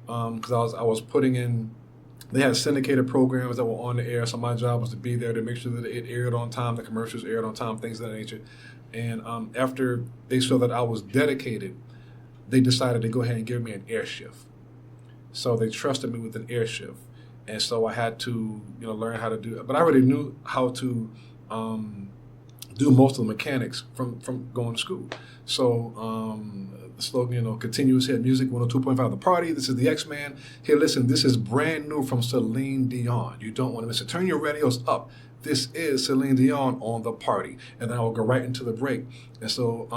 because I was putting in, they had syndicated programs that were on the air, so my job was to be there to make sure that it aired on time, the commercials aired on time, things of that nature. And after they saw that I was dedicated, they decided to go ahead and give me an air shift. So they trusted me with an air shift. And so I had to, learn how to do it. But I already knew how to do most of the mechanics from going to school. So the slogan, continuous hit music, 102.5 The Party. This is the X-Man. Here, listen, this is brand new from Celine Dion. You don't want to miss it. Turn your radios up. This is Celine Dion on The Party. And then I will go right into the break. And so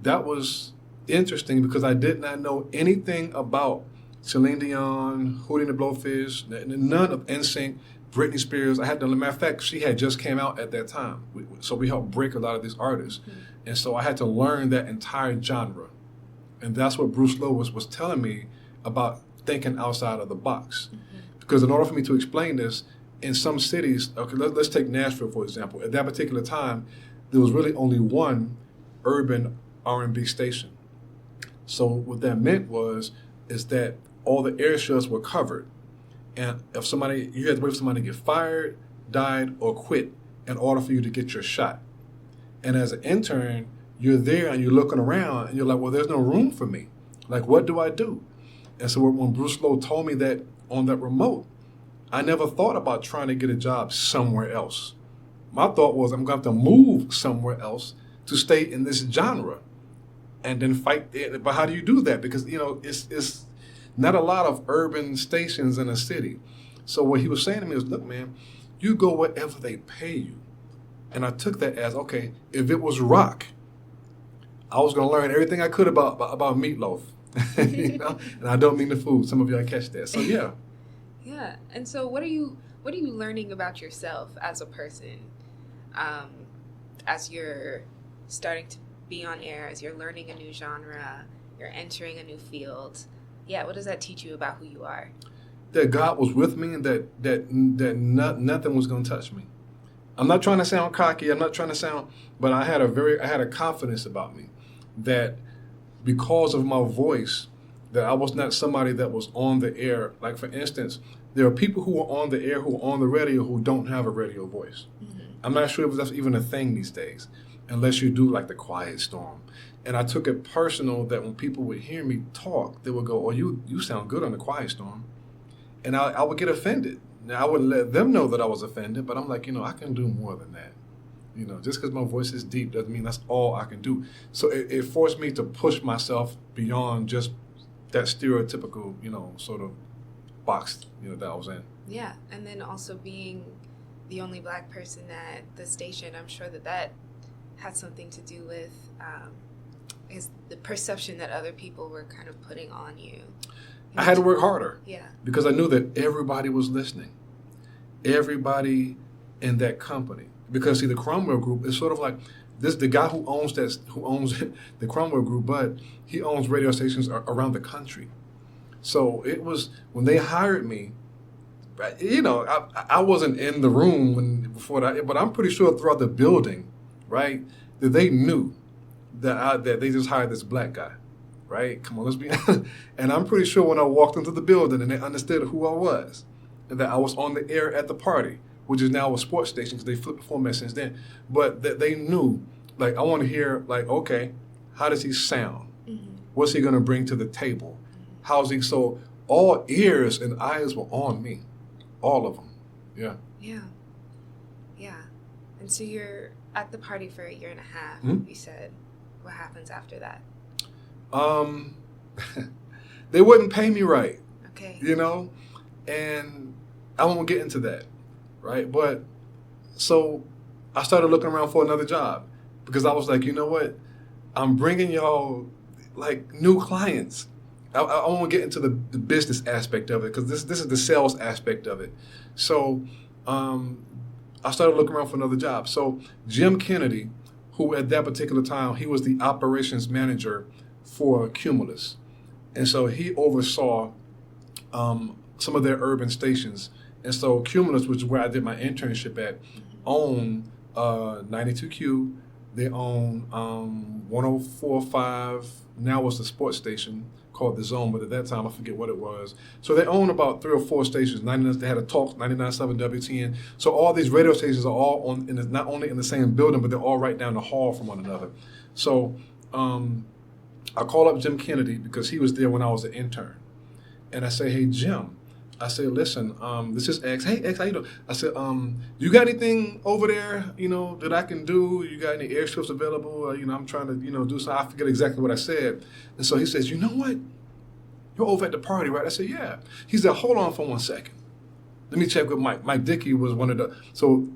that was interesting because I did not know anything about Celine Dion, Hootie and the Blowfish, none of NSYNC, Britney Spears. Matter of fact, she had just came out at that time. So we helped break a lot of these artists. Mm-hmm. And so I had to learn that entire genre. And that's what Bruce Lowe was telling me about thinking outside of the box. Mm-hmm. Because in order for me to explain this, in some cities, okay, let's take Nashville, for example. At that particular time, there was really only one urban R&B station. So what that meant is that all the air shows were covered. And if you had to wait for somebody to get fired, died, or quit in order for you to get your shot. And as an intern, you're there and you're looking around and you're like, well, there's no room for me. Like, what do I do? And so when Bruce Lowe told me that on that remote, I never thought about trying to get a job somewhere else. My thought was, I'm going to have to move somewhere else to stay in this genre and then fight it. But how do you do that? Because, it's not a lot of urban stations in a city. So what he was saying to me was, look, man, you go wherever they pay you. And I took that as, okay, if it was rock, I was going to learn everything I could about meatloaf. And I don't mean the food. Some of y'all catch that. So, yeah. Yeah. And so what are you learning about yourself as a person, as you're starting to be on air, as you're learning a new genre, you're entering a new field? Yeah, what does that teach you about who you are? That God was with me and that nothing was going to touch me. I'm not trying to sound cocky. I'm not trying to sound, but I had a confidence about me that because of my voice, that I was not somebody that was on the air. Like, for instance, there are people who are on the air, who are on the radio, who don't have a radio voice. Mm-hmm. I'm not sure if that's even a thing these days, unless you do like the Quiet Storm. And I took it personal that when people would hear me talk, they would go, oh, you sound good on the Quiet Storm. And I would get offended. Now, I wouldn't let them know that I was offended, but I'm like, I can do more than that. Just because my voice is deep doesn't mean that's all I can do. So it forced me to push myself beyond just that stereotypical, sort of box, that I was in. Yeah, and then also being the only Black person at the station, I'm sure that had something to do with is the perception that other people were kind of putting on you. I had to work harder. Yeah. Because I knew that everybody was listening. Everybody in that company. Because see, the Cromwell Group is sort of like this. The guy who owns the Cromwell Group, but he owns radio stations around the country. So it was when they hired me. I wasn't in the room before that, but I'm pretty sure throughout the building, right, that they knew that they just hired this Black guy. Right? Come on, let's be honest. And I'm pretty sure when I walked into the building and they understood who I was and that I was on the air at the party, which is now a sports station because they flipped the format since then. But that they knew, like, I want to hear, like, okay, how does he sound? Mm-hmm. What's he going to bring to the table? How's he? So all ears and eyes were on me, all of them. Yeah. Yeah. Yeah. And so you're at the party for 1.5 years, mm-hmm. You said. What happens after that? They wouldn't pay me right. Okay. And I won't get into that, right? But so I started looking around for another job because I was like, you know what? I'm bringing y'all like new clients. I won't get into the business aspect of it because this is the sales aspect of it. So I started looking around for another job. So Jim Kennedy, who at that particular time, he was the operations manager for Cumulus. And so he oversaw some of their urban stations. And so Cumulus, which is where I did my internship at, own 92Q. They own 104.5. Now it's a sports station called The Zone, but at that time, I forget what it was. So they own about 3 or 4 stations. They had a Talk, 99.7 WTN. So all these radio stations are all not only in the same building, but they're all right down the hall from one another. So I called up Jim Kennedy because he was there when I was an intern. And I say, hey, Jim. I said, listen, this is X. Hey, X, how you doing? I said, you got anything over there, that I can do? You got any air shifts available? I'm trying to, do something. I forget exactly what I said. And so he says, you know what? You're over at the party, right? I said, yeah. He said, hold on for 1 second. Let me check with Mike. Mike Dickey was one of the, so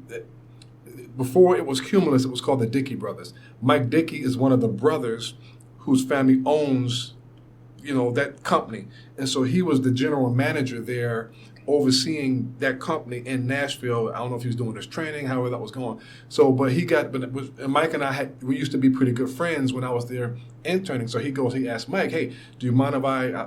before it was Cumulus, it was called the Dickey brothers. Mike Dickey is one of the brothers whose family owns that company. And so he was the general manager there overseeing that company in Nashville. I don't know if he was doing his training, however that was going. So, but Mike and we used to be pretty good friends when I was there interning. So he asked Mike, hey, do you mind if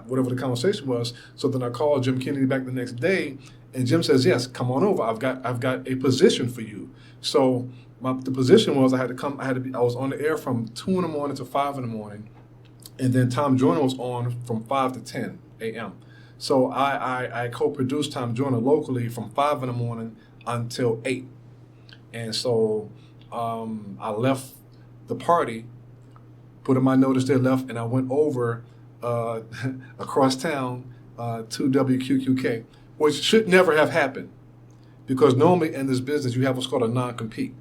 whatever the conversation was? So then I called Jim Kennedy back the next day and Jim says, yes, come on over. I've got a position for you. So the position was I was on the air from 2 in the morning to 5 in the morning. And then Tom Joyner was on from 5 to 10 a.m. So I co-produced Tom Joyner locally from 5 in the morning until 8. And so I left the party, put in my notice there, left, and I went over across town to WQQK, which should never have happened, because normally in this business you have what's called a non-compete,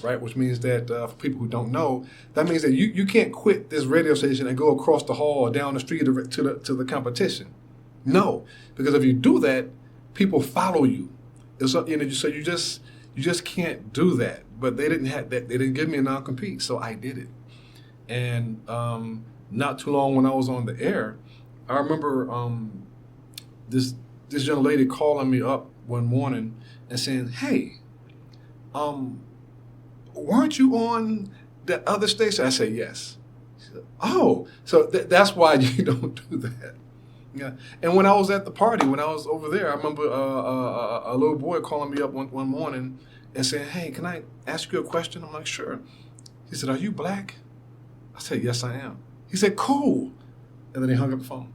right? Which means that for people who don't know, that means that you can't quit this radio station and go across the hall or down the street to the competition. No, because if you do that, people follow you. So you just can't do that. But they didn't have that. They didn't give me a non-compete, so I did it. And not too long when I was on the air, I remember this young lady calling me up one morning and saying, "Hey, weren't you on the other station?" I said, "Yes." She said, "Oh, so that's why you don't do that." Yeah. And when I was at the party, when I was over there, I remember a little boy calling me up one morning and saying, "Hey, can I ask you a question?" I'm like, "Sure." He said, "Are you black?" I said, "Yes, I am." He said, "Cool." And then he hung up the phone.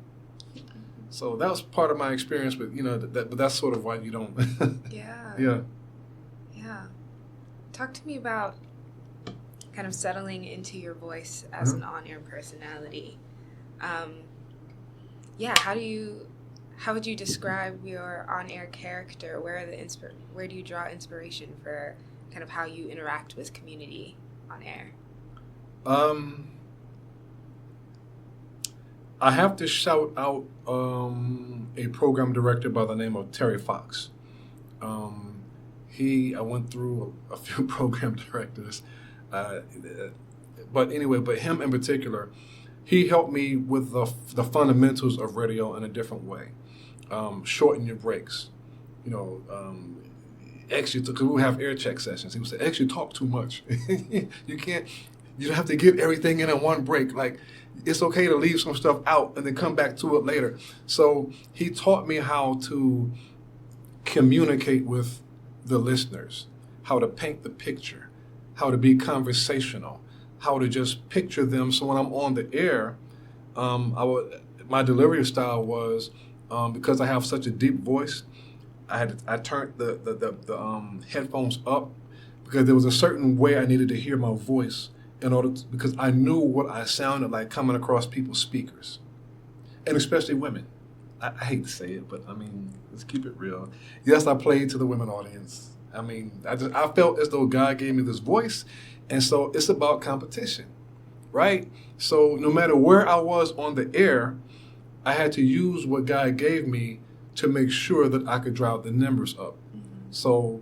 So that was part of my experience, but but that's sort of why you don't. Yeah. Yeah. Yeah. Talk to me about kind of settling into your voice as an on-air personality. How would you describe your on-air character? Where do you draw inspiration for kind of how you interact with community on air? I have to shout out a program director by the name of Terry Fox. I went through a few program directors, but him in particular, he helped me with the fundamentals of radio in a different way. Shorten your breaks. Because we would have air check sessions. He would say, "X, you talk too much. You don't have to get everything in one break. Like, it's okay to leave some stuff out and then come back to it later." So he taught me how to communicate with the listeners, how to paint the picture, how to be conversational, how to just picture them. So when I'm on the air, my delivery style was, because I have such a deep voice, I turned the headphones up, because there was a certain way I needed to hear my voice because I knew what I sounded like coming across people's speakers, and especially women. I hate to say it, but I mean, let's keep it real. Yes, I played to the women audience. I mean, I felt as though God gave me this voice, and so it's about competition, right? So no matter where I was on the air, I had to use what God gave me to make sure that I could drive the numbers up. Mm-hmm. So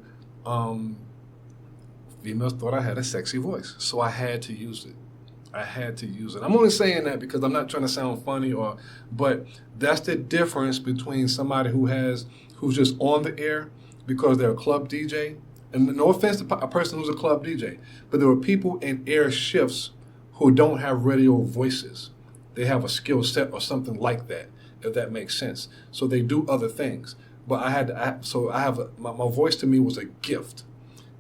females thought I had a sexy voice, so I had to use it. I'm only saying that because I'm not trying to sound funny, but that's the difference between somebody who's just on the air because they're a club DJ. And no offense to a person who's a club DJ, but there are people in air shifts who don't have radio voices. They have a skill set or something like that, if that makes sense. So they do other things. But my voice to me was a gift.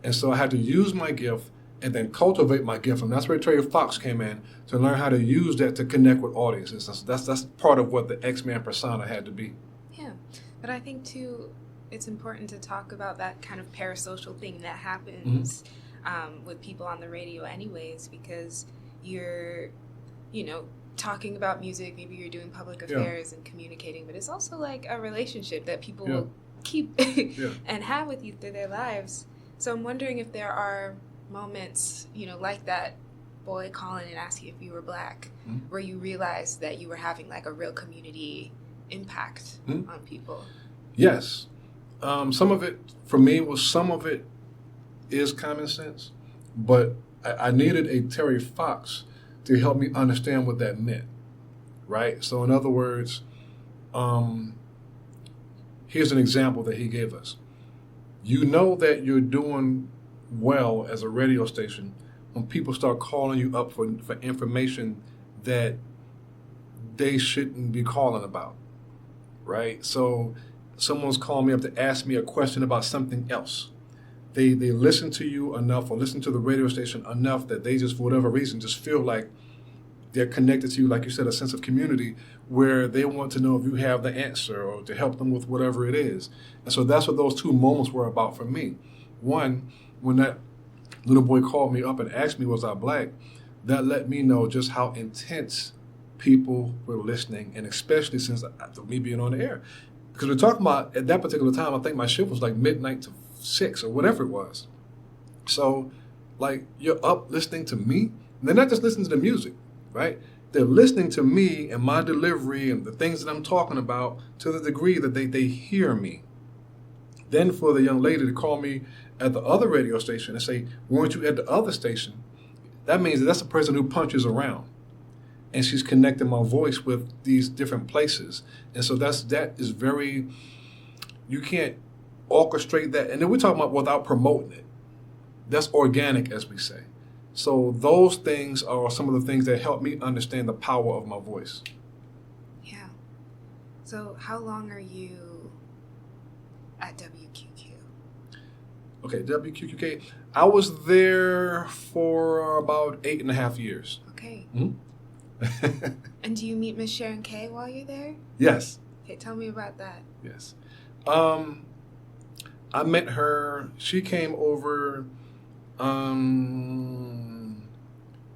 And so I had to use my gift and then cultivate my gift. And that's where Terry Fox came in, to learn how to use that to connect with audiences. That's part of what the X-Man persona had to be. Yeah, but I think too, it's important to talk about that kind of parasocial thing that happens with people on the radio anyways, because you're, talking about music, maybe you're doing public affairs and communicating, but it's also like a relationship that people will keep and have with you through their lives. So I'm wondering if there are moments, like that boy calling and asking if you were black, where you realized that you were having like a real community impact on people. Yes. Some of it, for me, is common sense, but I needed a Terry Fox to help me understand what that meant, right? So in other words, here's an example that he gave us. You know that you're doing well as a radio station when people start calling you up for information that they shouldn't be calling about, right? So someone's calling me up to ask me a question about something else. They listen to you enough or listen to the radio station enough that they just, for whatever reason, just feel like they're connected to you, like you said, a sense of community where they want to know if you have the answer or to help them with whatever it is. And so that's what those two moments were about for me. One, when that little boy called me up and asked me, was I black? That let me know just how intense people were listening, and especially since me being on the air. Because we're talking about, at that particular time, I think my shift was like midnight to 6 or whatever it was. So, like, you're up listening to me. And they're not just listening to the music, right? They're listening to me and my delivery and the things that I'm talking about to the degree that they hear me. Then for the young lady to call me at the other radio station and say, weren't you at the other station? That means that that's a person who punches around. And she's connecting my voice with these different places. And so that is very, you can't orchestrate that. And then we're talking about without promoting it. That's organic, as we say. So those things are some of the things that help me understand the power of my voice. Yeah. So how long are you at WQQ? Okay, WQQK. I was there for about 8.5 years. Okay. Mm-hmm. And do you meet Miss Sharon Kay while you're there? Yes. Okay, tell me about that. Yes. I met her. She came over.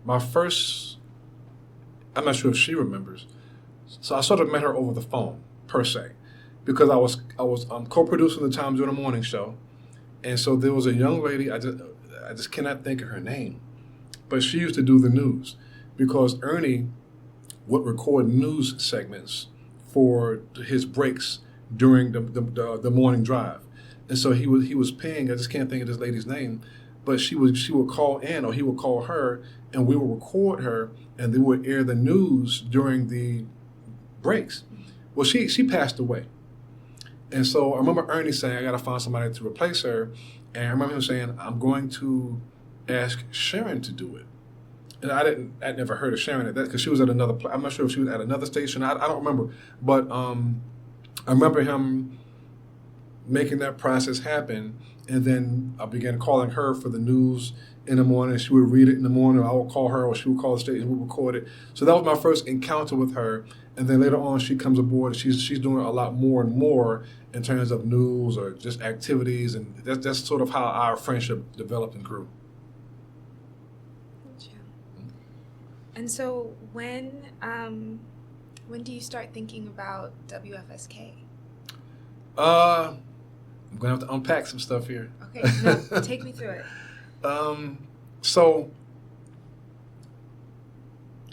My first, I'm not sure if she remembers. So I sort of met her over the phone, per se, because I was co-producing the Times in the Morning show. And so there was a young lady, I just cannot think of her name, but she used to do the news because Ernie would record news segments for his breaks during the morning drive. And so he was paying, I just can't think of this lady's name, but she would call in, or he would call her, and we would record her, and they would air the news during the breaks. Well, she passed away. And so I remember Ernie saying, I got to find somebody to replace her. And I remember him saying, I'm going to ask Sharon to do it. And I'd never heard of Sharon at that, because she was at another, I'm not sure if she was at another station. I don't remember. But I remember him making that process happen. And then I began calling her for the news in the morning. She would read it in the morning. I would call her, or she would call the station and we would record it. So that was my first encounter with her. And then later on, she comes aboard and she's doing a lot more and more in terms of news or just activities. And that's sort of how our friendship developed and grew. Gotcha. And so when do you start thinking about WFSK? I'm going to have to unpack some stuff here. Okay, no, take me through it. So,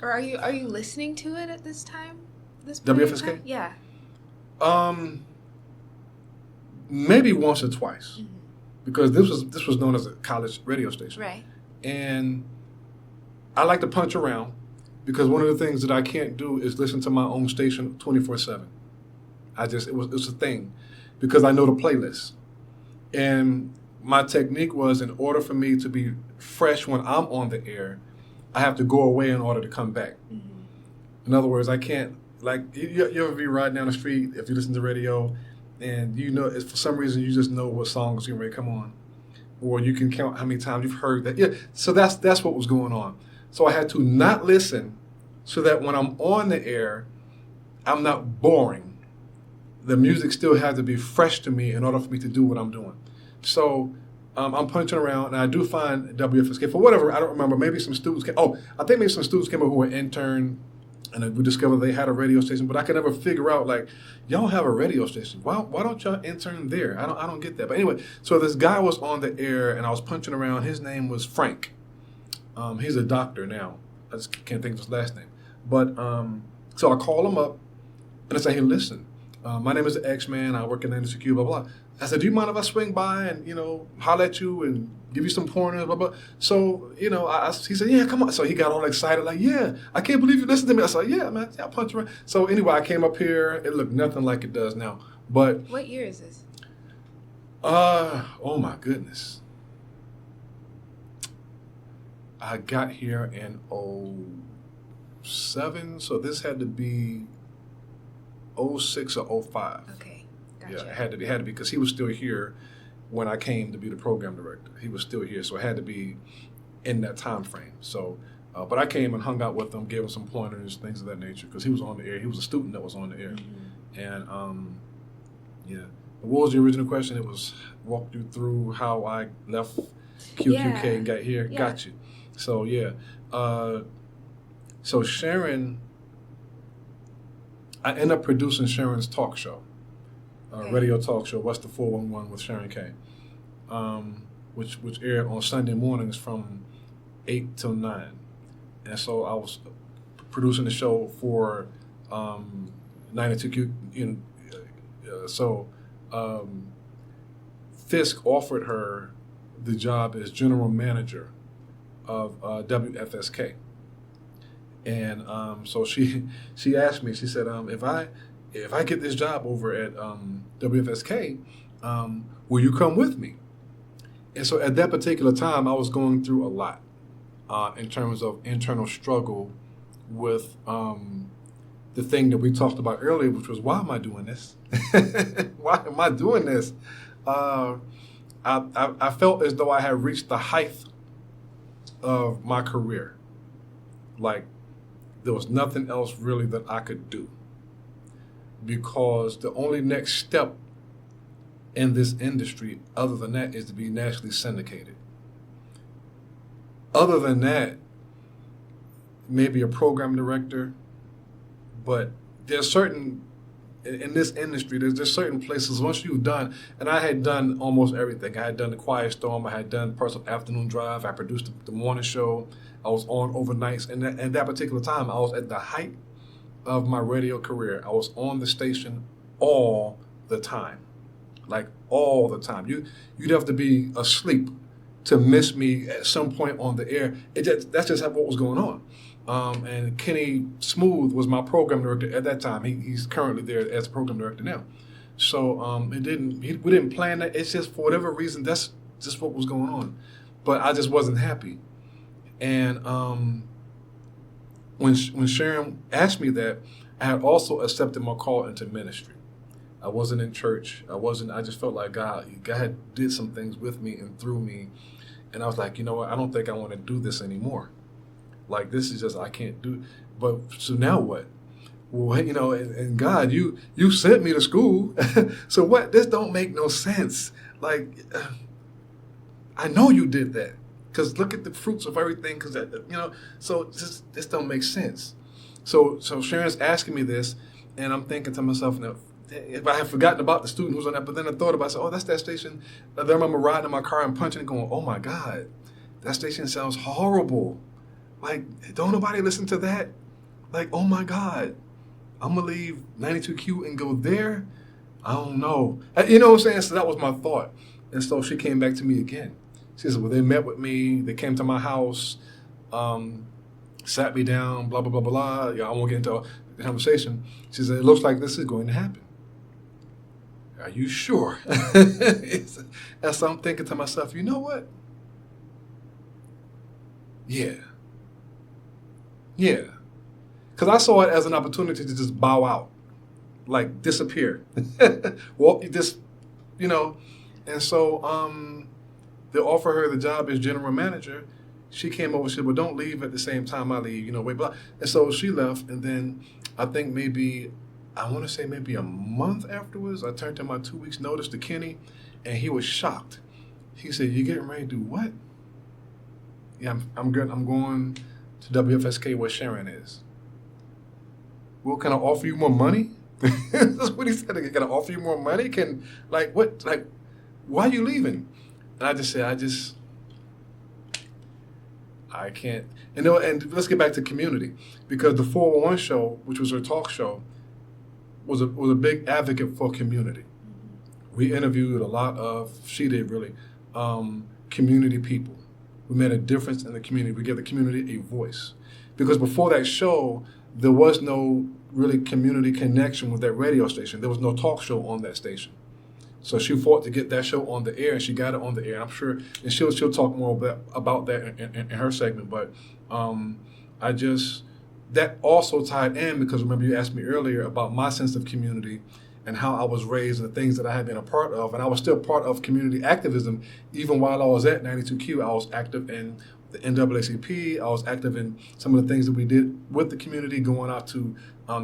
or are you listening to it at this time? This WFSK? time? Yeah. Maybe once or twice, mm-hmm. because this was known as a college radio station, right? And I like to punch around because one of the things that I can't do is listen to my own station 24/7. It was a thing because I know the playlist, and my technique was, in order for me to be fresh when I'm on the air, I have to go away in order to come back. Mm-hmm. In other words, I can't, like, you ever be riding down the street if you listen to radio and you know, for some reason you just know what song is getting ready to come on, or you can count how many times you've heard that. Yeah, so that's what was going on. So I had to not listen so that when I'm on the air, I'm not boring. The music still had to be fresh to me in order for me to do what I'm doing. So I'm punching around, and I do find WFSK, for whatever, I don't remember, maybe some students came, I think maybe some students came over who were intern, and we discovered they had a radio station, but I could never figure out, like, y'all have a radio station. Why don't y'all intern there? I don't get that. But anyway, so this guy was on the air, and I was punching around. His name was Frank. He's a doctor now. I just can't think of his last name. But so I call him up, and I say, hey, listen, my name is X-Man. I work in NAACP, blah, blah. I said, do you mind if I swing by and, holler at you and give you some pointers, blah, blah. So, he said, yeah, come on. So he got all excited, like, yeah, I can't believe you listened to me. I said, yeah, man, I'll punch around. So anyway, I came up here. It looked nothing like it does now. But what year is this? Oh my goodness. I got here in 2007, so this had to be 2006 or 2005. Okay. Yeah, it had to be because he was still here when I came to be the program director. He was still here, so it had to be in that time frame. So But I came and hung out with him, gave him some pointers, things of that nature, because he was on the air. He was a student that was on the air. And, yeah. What was the original question? It was walk you through how I left QQK and got here. Yeah. Got you. So, yeah. So Sharon, I ended up producing Sharon's talk show, radio talk show, What's the 411 with Sharon K, which aired on Sunday mornings from 8 till 9. And so I was producing the show for 92Q. Fisk offered her the job as general manager of WFSK. And so she asked me, she said, if I get this job over at WFSK, will you come with me? And so at that particular time, I was going through a lot in terms of internal struggle with the thing that we talked about earlier, which was, why am I doing this? Why am I doing this? I felt as though I had reached the height of my career. Like, there was nothing else really that I could do, because the only next step in this industry other than that is to be nationally syndicated. Other than that, maybe a program director, but there's certain, in this industry, there's just certain places, once you've done, and I had done almost everything. I had done the Quiet Storm, I had done parts of Afternoon Drive, I produced the morning show, I was on overnights, and at that particular time, I was at the height of my radio career. I was on the station all the time, like all the time. You'd have to be asleep to miss me at some point on the air. That's just what was going on. And Kenny Smooth was my program director at that time. He's currently there as a program director now. So we didn't plan that. It's just for whatever reason, that's just what was going on. But I just wasn't happy. And when Sharon asked me that, I had also accepted my call into ministry. I wasn't in church. I just felt like God did some things with me and through me. And I was like, you know what? I don't think I want to do this anymore. Like, this is just, I can't do. But so now what? Well, and God, you sent me to school. So what? This don't make no sense. Like, I know you did that, because look at the fruits of everything. Because so this don't make sense. So Sharon's asking me this, and I'm thinking to myself, now, if I had forgotten about the student who's on that, but then I thought about it, oh, that's that station. I remember riding in my car and punching and going, oh my God, that station sounds horrible. Like, don't nobody listen to that? Like, oh my God, I'm gonna leave 92Q and go there? I don't know. You know what I'm saying? So that was my thought. And so she came back to me again. She said, well, they met with me, they came to my house, sat me down, blah, blah, blah, blah. Yeah, I won't get into the conversation. She said, it looks like this is going to happen. Are you sure? And so I'm thinking to myself, you know what? Yeah. Because I saw it as an opportunity to just bow out, like disappear. Well, and so they offer her the job as general manager. She came over and said, well, don't leave at the same time I leave, wait, blah. And so she left, and then I think maybe a month afterwards, I turned in my 2 weeks notice to Kenny, and he was shocked. He said, you getting ready to do what? Yeah, I'm good. I'm going to WFSK where Sharon is. Well, can I offer you more money? That's what he said. Can I offer you more money? Why are you leaving? And I just said, I can't. And let's get back to community, because the 401 show, which was her talk show, was a big advocate for community. We interviewed a lot of, she did really, community people. We made a difference in the community. We gave the community a voice. Because before that show, there was no really community connection with that radio station. There was no talk show on that station. So she fought to get that show on the air, and she got it on the air. I'm sure, and she'll talk more about that in her segment. But that also tied in, because remember you asked me earlier about my sense of community and how I was raised and the things that I had been a part of. And I was still part of community activism. Even while I was at 92Q, I was active in the NAACP. I was active in some of the things that we did with the community, going out to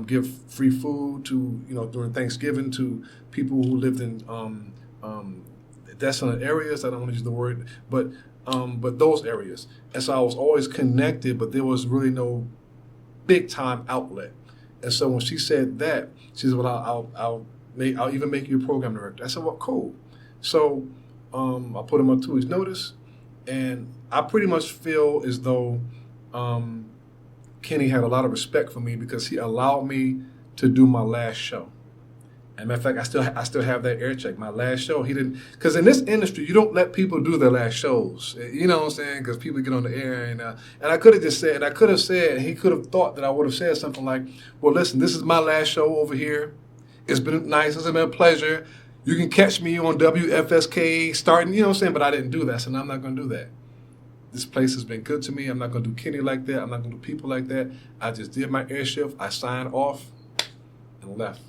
give free food to, during Thanksgiving to people who lived in desolate areas. I don't want to use the word, but those areas. And so I was always connected, but there was really no big time outlet. And so when she said that, she said, "Well, I'll even make you a program director." I said, "Well, cool." So I put him on 2 weeks' notice, and I pretty much feel as though Kenny had a lot of respect for me because he allowed me to do my last show. And matter of fact, I still have that air check. My last show, he didn't, because in this industry, you don't let people do their last shows. You know what I'm saying? Because people get on the air, and I could have just said, and I could have said, and he could have thought that I would have said something like, "Well, listen, this is my last show over here. It's been nice. It's been a pleasure. You can catch me on WFSK starting," you know what I'm saying? But I didn't do that, so now I'm not going to do that. This place has been good to me. I'm not going to do Kenny like that. I'm not going to do people like that. I just did my air shift. I signed off and left.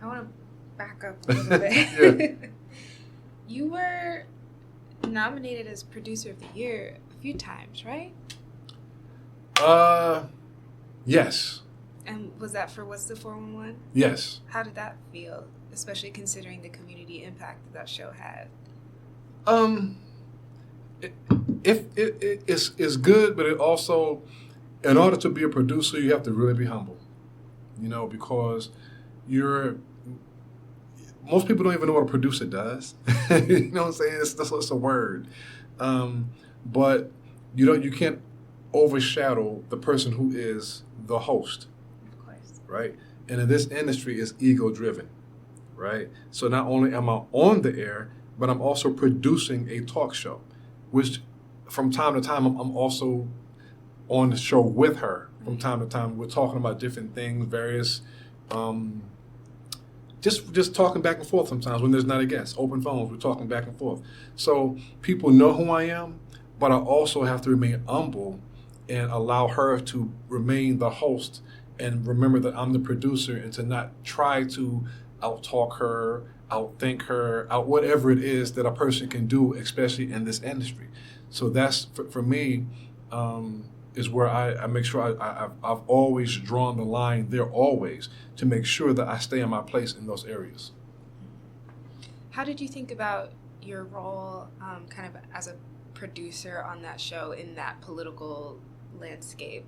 I want to back up a little bit. Yeah. You were nominated as Producer of the Year a few times, right? Yes. And was that for What's the 411? Yes. How did that feel, especially considering the community impact that show had? It's good, but it also, in order to be a producer, you have to really be humble, because most people don't even know what a producer does. You know what I'm saying? It's a word. But you can't overshadow the person who is the host. Of course. Right? And in this industry, it's ego driven. Right? So not only am I on the air, but I'm also producing a talk show, which from time to time, I'm also on the show with her. From time to time, we're talking about different things, various, just talking back and forth sometimes when there's not a guest. Open phones, we're talking back and forth. So people know who I am, but I also have to remain humble and allow her to remain the host and remember that I'm the producer and to not try to out-talk her, outthink her, whatever it is that a person can do, especially in this industry. So that's, for me, is where I make sure I've always drawn the line there always to make sure that I stay in my place in those areas. How did you think about your role kind of as a producer on that show in that political landscape?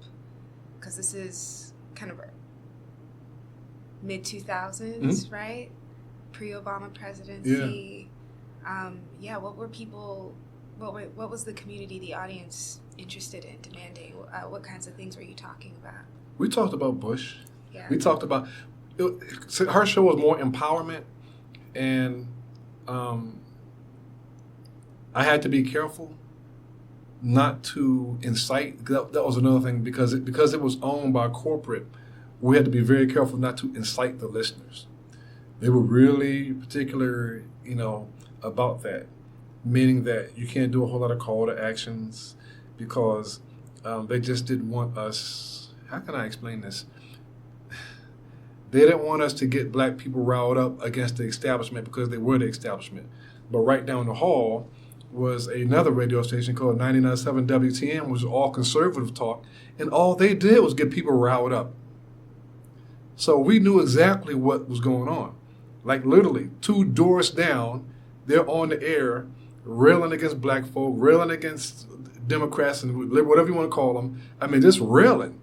Because this is kind of mid-2000s, right? Pre-Obama presidency. Yeah. What were people... What was the community, the audience, interested in, demanding? What kinds of things were you talking about? We talked about Bush. Yeah. We talked about... her show was more empowerment, and I had to be careful not to incite. That was another thing, because it was owned by corporate. We had to be very careful not to incite the listeners. They were really particular, about that. Meaning that you can't do a whole lot of call to actions because they just didn't want us. How can I explain this? They didn't want us to get black people riled up against the establishment because they were the establishment. But right down the hall was another radio station called 99.7 WTN, which was all conservative talk, and all they did was get people riled up. So we knew exactly what was going on. Like literally 2 doors down, they're on the air railing against black folk, railing against Democrats and whatever you want to call them. I mean, just railing.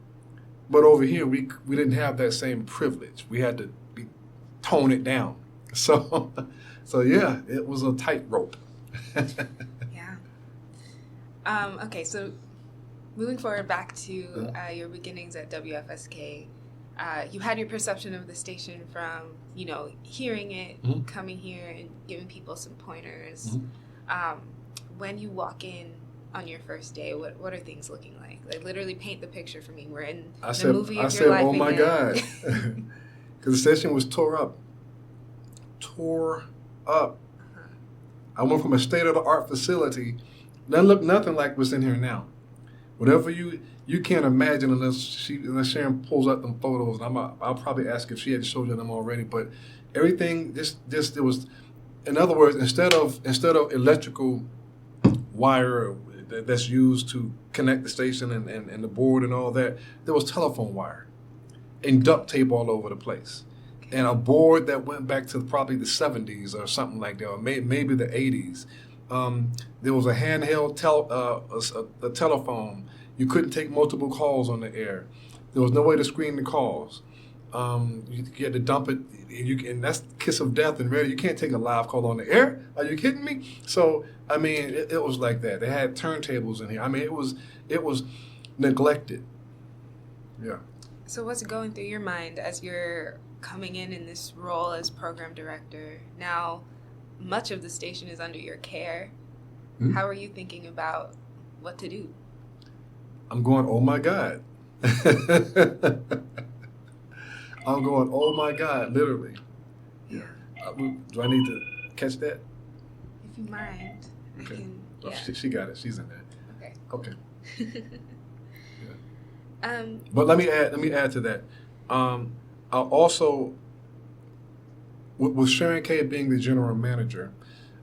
But over here, we didn't have that same privilege. We had to tone it down. So yeah, it was a tightrope. Yeah. Okay, so moving forward back to your beginnings at WFSK, you had your perception of the station from, hearing it, coming here and giving people some pointers. When you walk in on your first day, what are things looking like? Like, literally paint the picture for me. We're in the movie of your life. Oh my again. God. Because the station was tore up. I went from a state-of-the-art facility. That looked nothing like what's in here now. Whatever you can't imagine unless Sharon pulls out them photos. And I'll probably ask if she had showed you them already. But everything, just it was. In other words, instead of electrical wire that's used to connect the station and the board and all that. There was telephone wire and duct tape all over the place. And a board that went back to probably the 70s or something like that, or maybe the 80s. There was a handheld a telephone. You couldn't take multiple calls on the air. There was no way to screen the calls. You had to dump it, and that's the kiss of death and radio. You can't take a live call on the air. Are you kidding me? So, I mean, it was like that. They had turntables in here. I mean, it was neglected. Yeah. So what's going through your mind as you're coming in this role as program director? Now, much of the station is under your care. Mm-hmm. How are you thinking about what to do? I'm going, oh my God. I'm going, oh my God, literally. Yeah. Do I need to catch that? If you mind. Okay. She got it. She's in there. Okay. Yeah. But let me add to that. I also, with Sharon Kay being the general manager,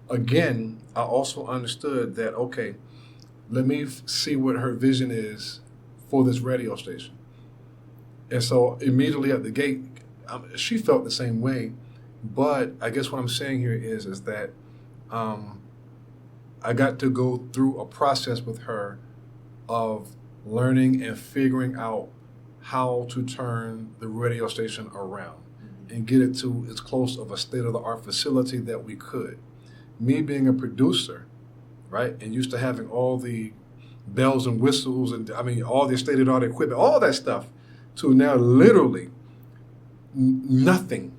again, I also understood that, okay, let me see what her vision is for this radio station. And so immediately at the gate, she felt the same way. But I guess what I'm saying here is that I got to go through a process with her of learning and figuring out how to turn the radio station around and get it to as close of a state-of-the-art facility that we could. Me being a producer, right, and used to having all the bells and whistles and, I mean, all the state-of-the-art equipment, all that stuff, to now literally nothing.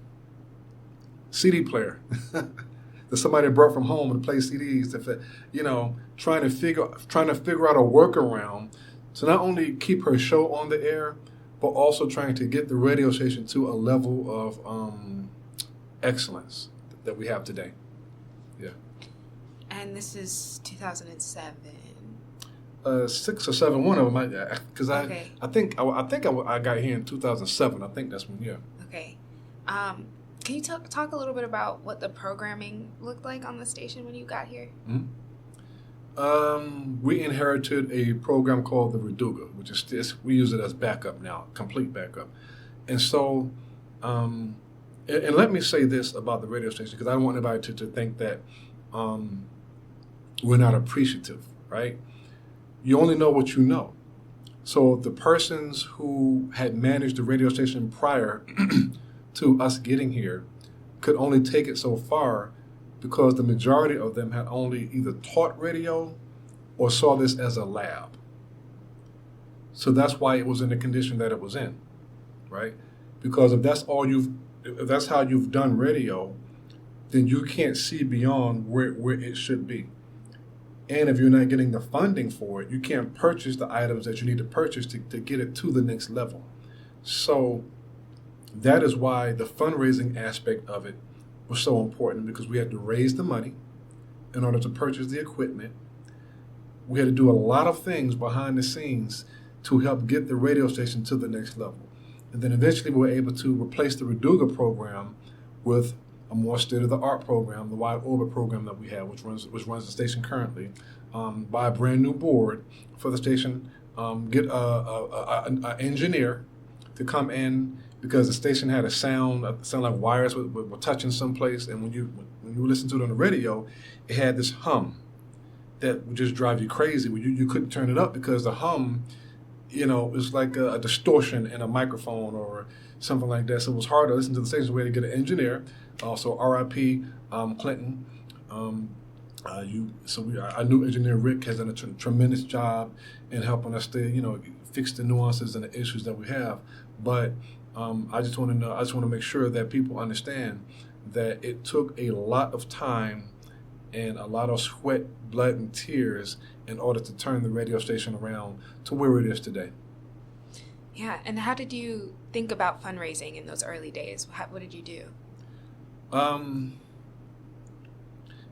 CD player that somebody brought from home and play CDs. Trying to figure out a workaround to not only keep her show on the air, but also trying to get the radio station to a level of excellence that we have today. Yeah. And this is 2007. 6 or 7, one of them, because I think I got here in 2007. I think that's when. Yeah. Okay. Can you talk a little bit about what the programming looked like on the station when you got here? Mm-hmm. We inherited a program called the Reduga, which is we use it as backup now, complete backup. And so, and let me say this about the radio station, because I don't want anybody to think that we're not appreciative, right? You only know what you know. So the persons who had managed the radio station prior to us getting here could only take it so far because the majority of them had only either taught radio or saw this as a lab. So that's why it was in the condition that it was in, right? Because if that's how you've done radio, then you can't see beyond where it should be. And if you're not getting the funding for it, you can't purchase the items that you need to purchase to get it to the next level. So that is why the fundraising aspect of it was so important, because we had to raise the money in order to purchase the equipment. We had to do a lot of things behind the scenes to help get the radio station to the next level. And then eventually we were able to replace the Reduga program with a more state-of-the-art program, the Wide Orbit program that we have, which runs the station currently, buy a brand new board for the station, get an engineer to come in, because the station had a sound like wires were touching someplace, and when you listen to it on the radio, it had this hum that would just drive you crazy. You couldn't turn it up because the hum, it's like a distortion in a microphone or something like that. So it was hard to listen to the station. We had to get an engineer. Also, R.I.P. Clinton. Our new engineer Rick has done a tremendous job in helping us to fix the nuances and the issues that we have. But I just want to make sure that people understand that it took a lot of time and a lot of sweat, blood, and tears in order to turn the radio station around to where it is today. Yeah, and how did you think about fundraising in those early days? What did you do?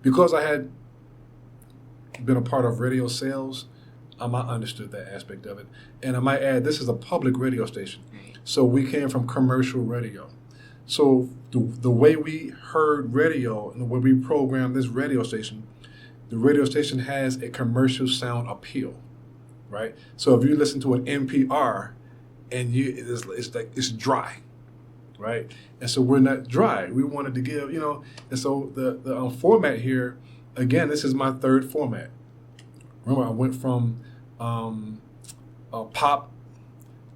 Because I had been a part of radio sales, I understood that aspect of it. And I might add, this is a public radio station. Right. So we came from commercial radio. So the way we heard radio and the way we programmed this radio station the radio station has a commercial sound appeal, right? So if you listen to an NPR and it's dry, right? And so we're not dry. We wanted to give, and so the format here, again, this is my third format. Remember, I went from pop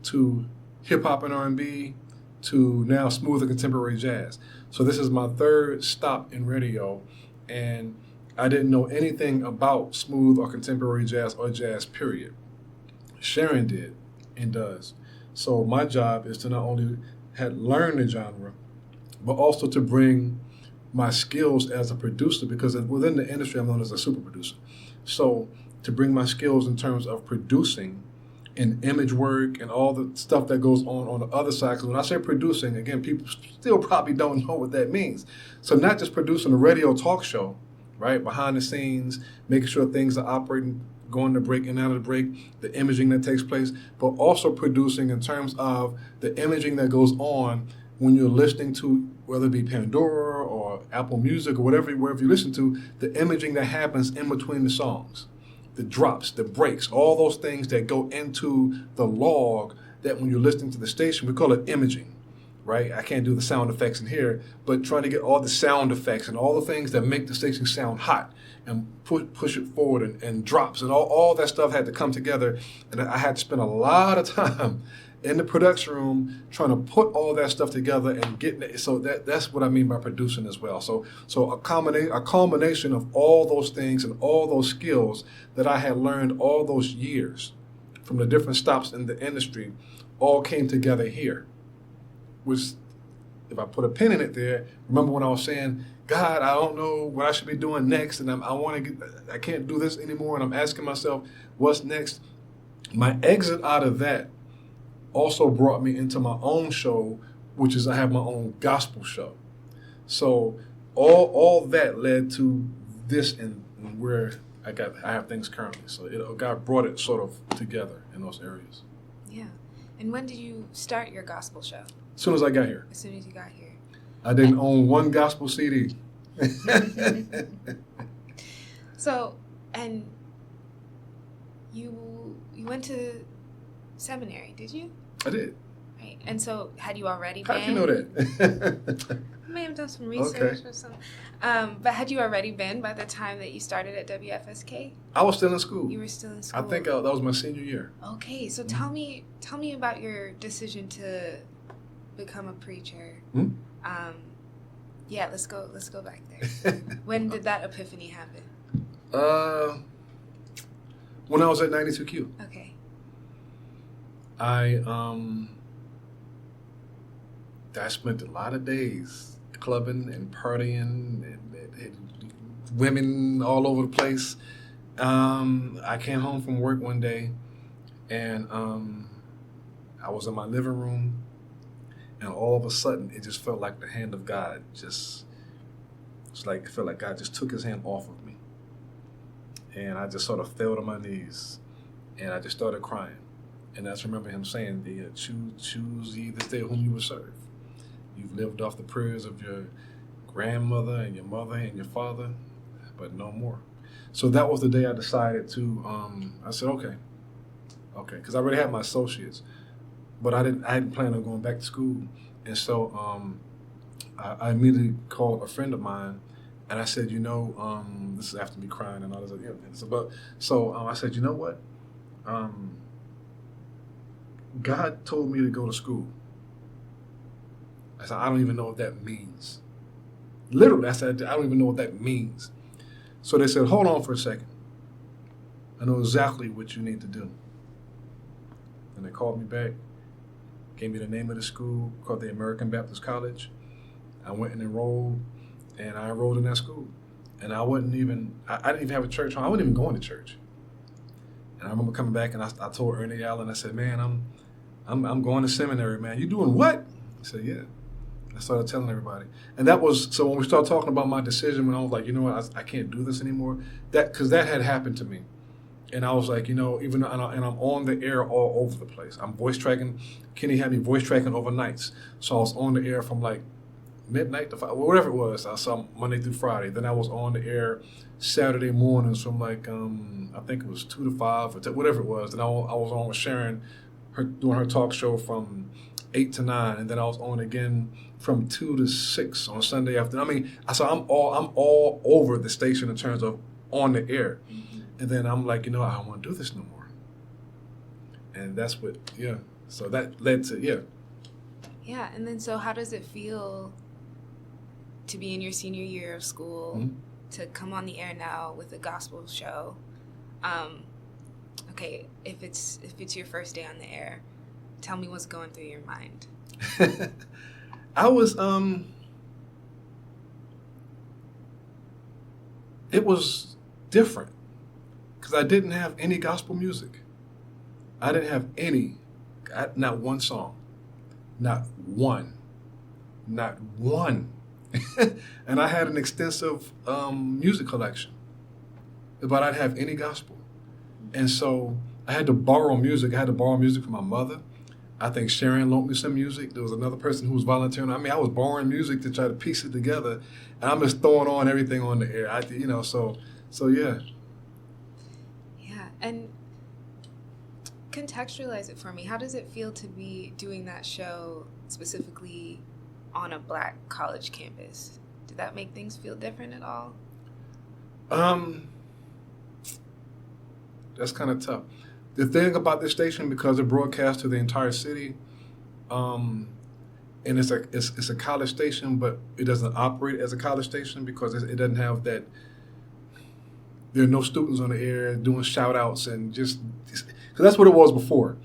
to hip hop and R&B to now smooth and contemporary jazz. So this is my third stop in radio, and I didn't know anything about smooth or contemporary jazz or jazz, period. Sharon did and does. So my job is to not only learn the genre, but also to bring my skills as a producer, because within the industry I'm known as a super producer. So to bring my skills in terms of producing and image work and all the stuff that goes on the other side. Because when I say producing, again, people still probably don't know what that means. So not just producing a radio talk show, right, behind the scenes, making sure things are operating, going to break and out of the break, the imaging that takes place, but also producing in terms of the imaging that goes on when you're listening to, whether it be Pandora or Apple Music or wherever you listen to, the imaging that happens in between the songs. The drops, the breaks, all those things that go into the log that when you're listening to the station, we call it imaging, right? I can't do the sound effects in here, but trying to get all the sound effects and all the things that make the station sound hot and push it forward and drops and all that stuff had to come together. And I had to spend a lot of time in the production room trying to put all that stuff together and getting it. So that's what I mean by producing as well. So a culmination of all those things and all those skills that I had learned all those years from the different stops in the industry all came together here. Which, if I put a pin in it there, remember when I was saying, God, I don't know what I should be doing next, and I can't do this anymore, and I'm asking myself, what's next? My exit out of that also brought me into my own show, which is I have my own gospel show. So all that led to this and where I have things currently. So God brought it sort of together in those areas. Yeah. And when did you start your gospel show? As soon as I got here. As soon as you got here. I didn't own one gospel CD. So, and you went to seminary, did you? I did. Right. And so, had you already been? How'd you know that? I may have done some research or something. But had you already been by the time that you started at WFSK? I was still in school. You were still in school? I think that was my senior year. Okay. So tell me about your decision to become a preacher. Yeah, let's go back there. When did that epiphany happen? When I was at 92Q. Okay. I spent a lot of days clubbing and partying and women all over the place. I came home from work one day and I was in my living room, and all of a sudden it just felt like the hand of God it felt like God just took his hand off of me. And I just sort of fell to my knees and I just started crying. And I just remember him saying, choose ye this day whom you will serve. You've lived off the prayers of your grandmother and your mother and your father, but no more. So that was the day I decided to, I said, okay, because I already had my associates, but I hadn't planned on going back to school. And so I immediately called a friend of mine, and I said, this is after me crying and all this other things. So I said, you know what? God told me to go to school. I said, I don't even know what that means. Literally, I said, I don't even know what that means. So they said, hold on for a second. I know exactly what you need to do. And they called me back, gave me the name of the school, called the American Baptist College. I went and enrolled, and I enrolled in that school. And I didn't even have a church home. I wasn't even going to church. And I remember coming back, and I told Ernie Allen, I said, man, I'm going to seminary, man. You doing what? I said, yeah. I started telling everybody. And that was, so when we started talking about my decision, when I was like, you know what, I can't do this anymore, because that had happened to me. And I was like, and I'm on the air all over the place. I'm voice tracking. Kenny had me voice tracking overnights. So I was on the air from like midnight to 5, whatever it was. I saw Monday through Friday. Then I was on the air Saturday mornings from like I think it was 2 to 5 or whatever it was. Then I was on with Sharon, doing her talk show from 8 to 9, and then I was on again from 2 to 6 on Sunday afternoon. I mean, so I'm all over the station in terms of on the air, and then I'm like, I don't want to do this no more, and that's what So that led to Yeah, and then so how does it feel to be in your senior year of school, to come on the air now with a gospel show? Okay, if it's your first day on the air, tell me what's going through your mind. I was it was different because I didn't have any gospel music. I didn't have not one song. Not one. And I had an extensive music collection, but I didn't have any gospel. And so I had to borrow music. I had to borrow music from my mother. I think Sharon loaned me some music. There was another person who was volunteering. I mean, I was borrowing music to try to piece it together, and I'm just throwing on everything on the air. So yeah. Yeah, and contextualize it for me. How does it feel to be doing that show specifically on a Black college campus? Did that make things feel different at all? That's kind of tough. The thing about this station, because it broadcasts to the entire city, and it's a college station, but it doesn't operate as a college station because it doesn't have that. There are no students on the air doing shout outs and just because that's what it was before,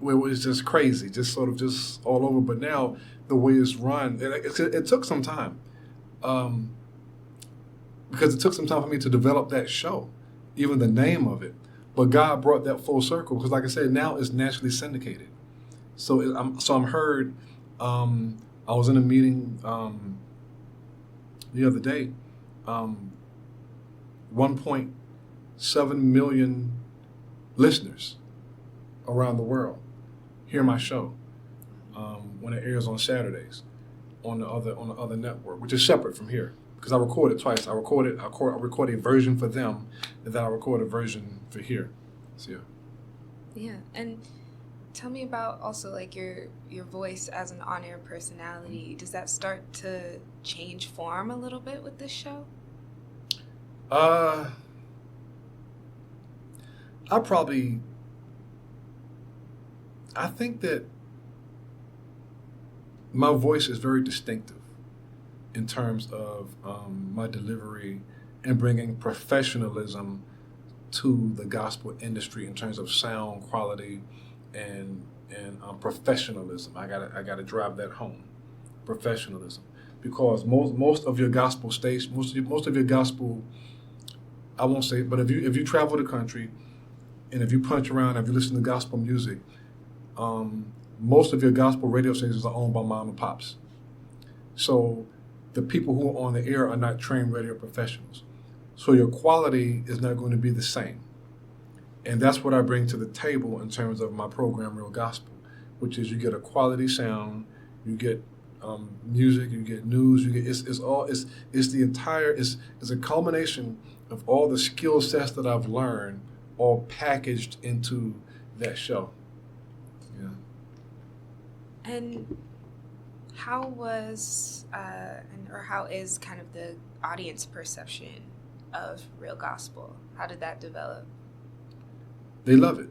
where it was just crazy, just sort of just all over. But now the way it's run, it took some time, because it took some time for me to develop that show, even the name of it. But God brought that full circle because, like I said, now it's nationally syndicated. So I'm heard. I was in a meeting the other day. 1.7 million listeners around the world hear my show when it airs on Saturdays on the other network, which is separate from here because I record it twice. I record a version for them, and then I record a version for here. So yeah. Yeah, and tell me about also like your voice as an on-air personality. Does that start to change form a little bit with this show? I think that my voice is very distinctive in terms of my delivery and bringing professionalism to the gospel industry in terms of sound quality and professionalism. I gotta drive that home, professionalism, because most of your gospel stations, most of your gospel, I won't say, but if you travel the country and if you punch around, if you listen to gospel music, most of your gospel radio stations are owned by mom and pops. So the people who are on the air are not trained radio professionals. So your quality is not going to be the same. And that's what I bring to the table in terms of my program, Real Gospel, which is you get a quality sound, you get music, you get news, you get it's a culmination of all the skill sets that I've learned, all packaged into that show. Yeah. And how was or how is kind of the audience perception of Real Gospel? How did that develop? They love it.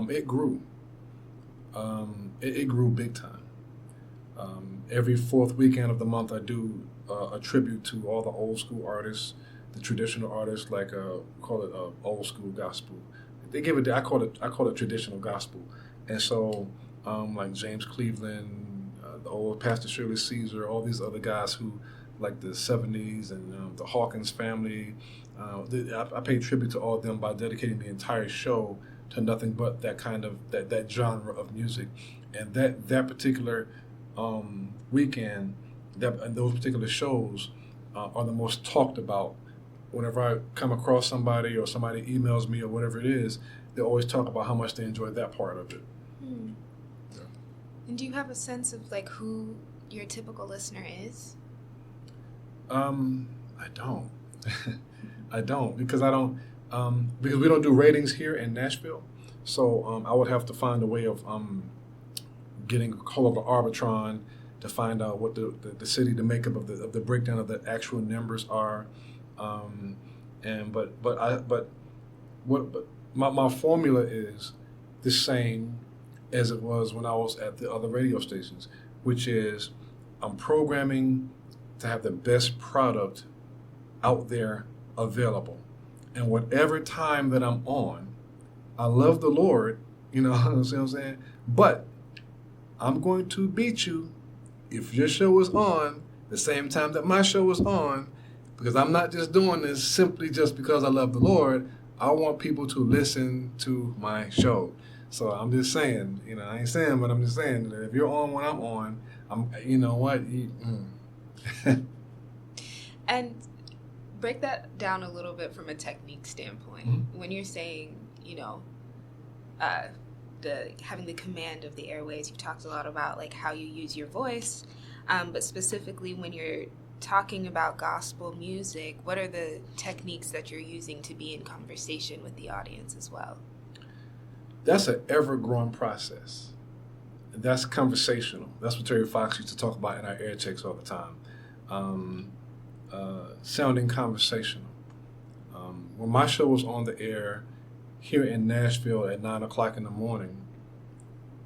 It grew. It grew big time. Every fourth weekend of the month, I do a tribute to all the old school artists, the traditional artists, like call it old school gospel. They give it. I call it traditional gospel. And so, like James Cleveland, the old Pastor Shirley Caesar, all these other guys who, like the 70s and the Hawkins family. I pay tribute to all of them by dedicating the entire show to nothing but that kind of that genre of music, and that particular weekend, and those particular shows are the most talked about. Whenever I come across somebody or somebody emails me or whatever it is, they always talk about how much they enjoyed that part of it. And do you have a sense of like who your typical listener is? I don't. I don't because because we don't do ratings here in Nashville. So I would have to find a way of getting a hold of the Arbitron to find out what the city, the makeup of the breakdown of the actual numbers are. But my formula is the same as it was when I was at the other radio stations, which is I'm programming to have the best product out there available. And whatever time that I'm on, I love the Lord, you know what I'm saying? But I'm going to beat you if your show is on the same time that my show is on, because I'm not just doing this simply just because I love the Lord. I want people to listen to my show. So I'm just saying, you know, I ain't saying, but I'm just saying that if you're on when I'm on, you know what? And break that down a little bit from a technique standpoint. Mm-hmm. When you're saying, you know, having the command of the airways, you've talked a lot about like how you use your voice, but specifically when you're talking about gospel music, what are the techniques that you're using to be in conversation with the audience as well? That's an ever-growing process. That's conversational. That's what Terry Fox used to talk about in our air checks all the time. Sounding conversational. When my show was on the air here in Nashville at 9 o'clock in the morning,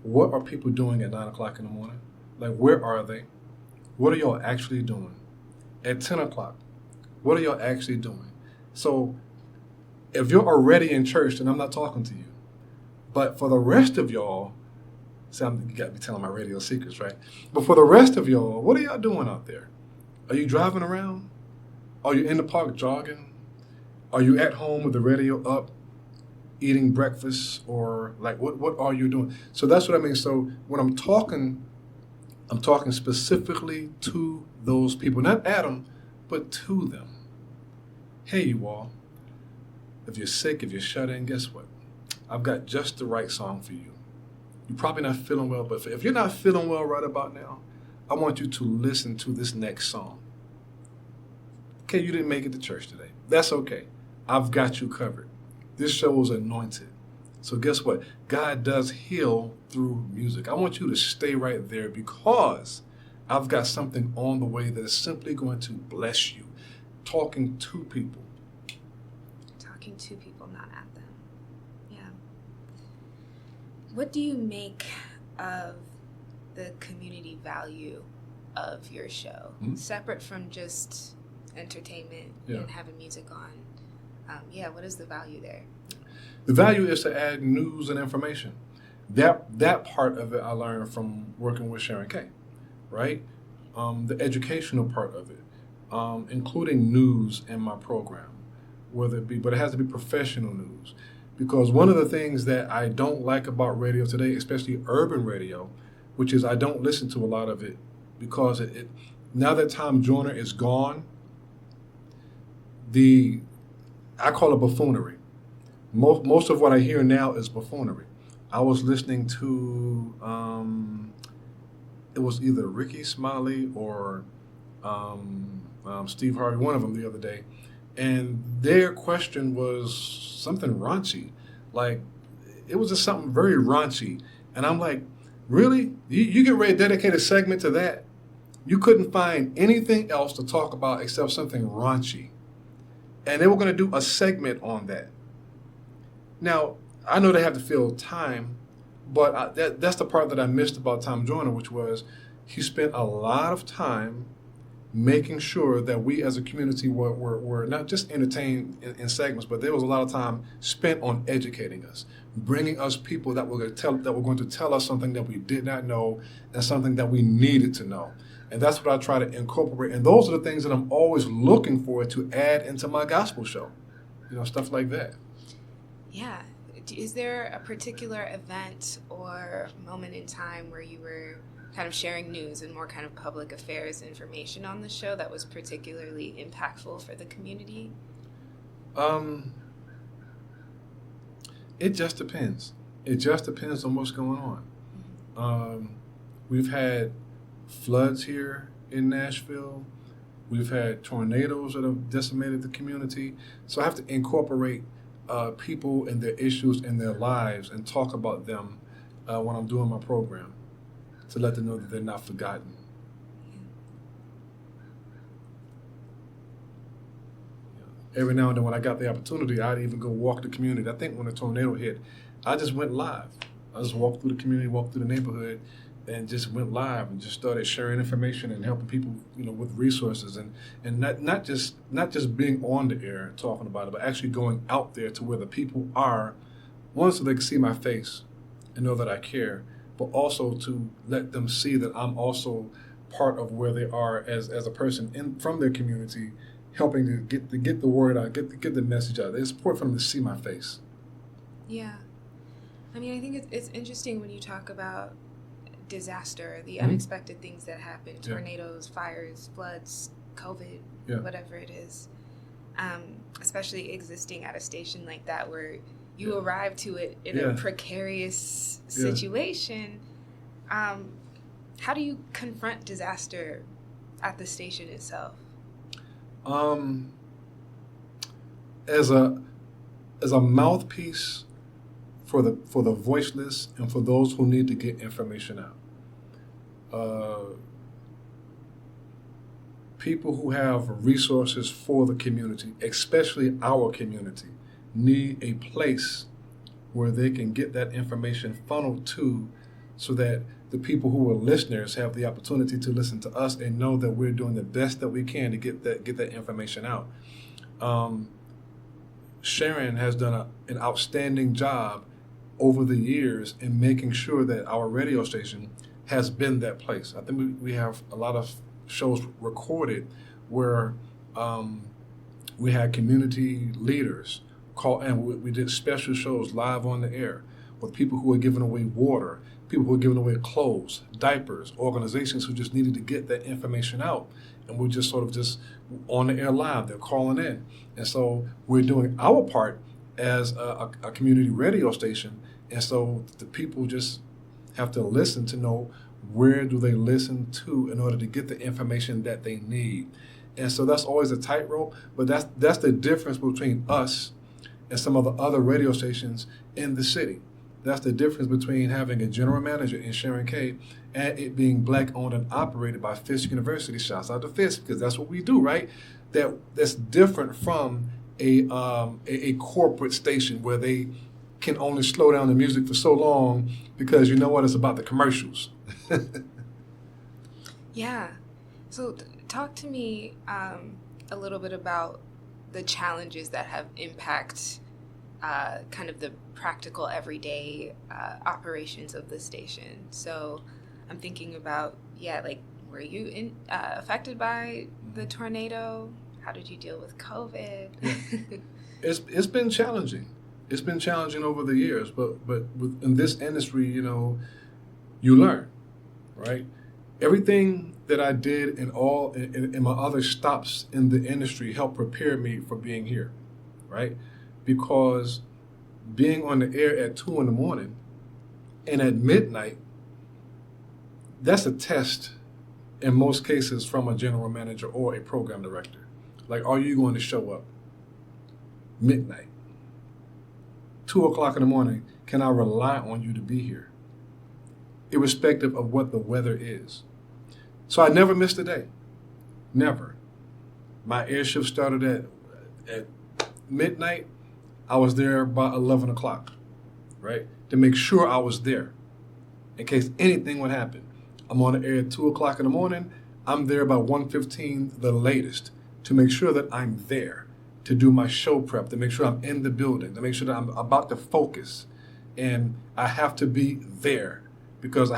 what are people doing at 9 o'clock in the morning? Like, where are they? What are y'all actually doing? At 10 o'clock, what are y'all actually doing? So if you're already in church, then I'm not talking to you. But for the rest of y'all, see, you got to be telling my radio secrets, right? But for the rest of y'all, what are y'all doing out there? Are you driving around? Are you in the park jogging? Are you at home with the radio up, eating breakfast? Or like, what are you doing? So that's what I mean. So when I'm talking specifically to those people, not at them, but to them. Hey, you all, if you're sick, if you're shut in, guess what? I've got just the right song for you. You're probably not feeling well, but if you're not feeling well right about now, I want you to listen to this next song. Okay, you didn't make it to church today. That's okay. I've got you covered. This show is anointed. So guess what? God does heal through music. I want you to stay right there because I've got something on the way that is simply going to bless you. Talking to people. Talking to people, not at them. Yeah. What do you make of the community value of your show, separate from just entertainment and having music on? What is the value there? The value is to add news and information. That part of it I learned from working with Sharon Kay, right? The educational part of it, including news in my program, but it has to be professional news. Because one of the things that I don't like about radio today, especially urban radio, which is I don't listen to a lot of it because it now that Tom Joyner is gone, I call it buffoonery. Most of what I hear now is buffoonery. I was listening to, it was either Ricky Smiley or Steve Harvey, one of them the other day, and their question was something raunchy. Like, it was just something very raunchy. And I'm like, really? You get ready to dedicate a segment to that? You couldn't find anything else to talk about except something raunchy. And they were going to do a segment on that. Now, I know they have to fill time, but that's the part that I missed about Tom Joyner, which was he spent a lot of time making sure that we as a community were not just entertained in segments, but there was a lot of time spent on educating us, bringing us people that were going to tell us something that we did not know and something that we needed to know. And that's what I try to incorporate. And those are the things that I'm always looking for to add into my gospel show, stuff like that. Yeah. Is there a particular event or moment in time where you were kind of sharing news and more kind of public affairs information on the show that was particularly impactful for the community? It just depends. It just depends on what's going on. We've had floods here in Nashville. We've had tornadoes that have decimated the community. So I have to incorporate people and their issues in their lives and talk about them when I'm doing my program to let them know that they're not forgotten. Every now and then when I got the opportunity, I'd even go walk the community. I think when the tornado hit, I just went live. I just walked through the community, walked through the neighborhood, and just went live and just started sharing information and helping people, with resources and not just being on the air and talking about it, but actually going out there to where the people are, one, so they can see my face and know that I care, but also to let them see that I'm also part of where they are as a person from their community, helping to get the word out, get the message out. It's important for them to see my face. Yeah. I mean, I think it's interesting when you talk about disaster, the unexpected things that happen, tornadoes, fires, floods, COVID, whatever it is, especially existing at a station like that where you arrive to it in a precarious situation. How do you confront disaster at the station itself? As a mouthpiece for the voiceless and for those who need to get information out. People who have resources for the community, especially our community, need a place where they can get that information funneled to, so that the people who are listeners have the opportunity to listen to us and know that we're doing the best that we can to get that information out. Sharon has done an outstanding job over the years in making sure that our radio station has been that place. I think we have a lot of shows recorded where we had community leaders call, and we did special shows live on the air with people who were giving away water, people who were giving away clothes, diapers, organizations who just needed to get that information out. And we're just sort of just on the air live, they're calling in. And so we're doing our part as a community radio station. And so the people just have to listen to know where do they listen to in order to get the information that they need. And so that's always a tightrope, but that's the difference between us and some of the other radio stations in the city. That's the difference between having a general manager in Sharon K and it being Black owned and operated by Fisk University. Shouts out to Fisk, because that's what we do, right? That's different from a corporate station where they can only slow down the music for so long because you know what, it's about the commercials. Yeah. So talk to me a little bit about the challenges that have impacted kind of the practical everyday operations of the station. So I'm thinking about, were you affected by the tornado? How did you deal with COVID? Yeah. It's been challenging. It's been challenging over the years, but in this industry, you learn, right? Everything that I did in my other stops in the industry helped prepare me for being here, right? Because being on the air at 2 a.m. and at midnight, that's a test in most cases from a general manager or a program director. Like, are you going to show up midnight, 2 o'clock in the morning? Can I rely on you to be here, irrespective of what the weather is? So I never missed a day, never. My air shift started at midnight. I was there by 11 o'clock, right? To make sure I was there in case anything would happen. I'm on the air at 2 o'clock in the morning. I'm there by 1:15, the latest, to make sure that I'm there, to do my show prep, to make sure I'm in the building, to make sure that I'm about to focus. And I have to be there because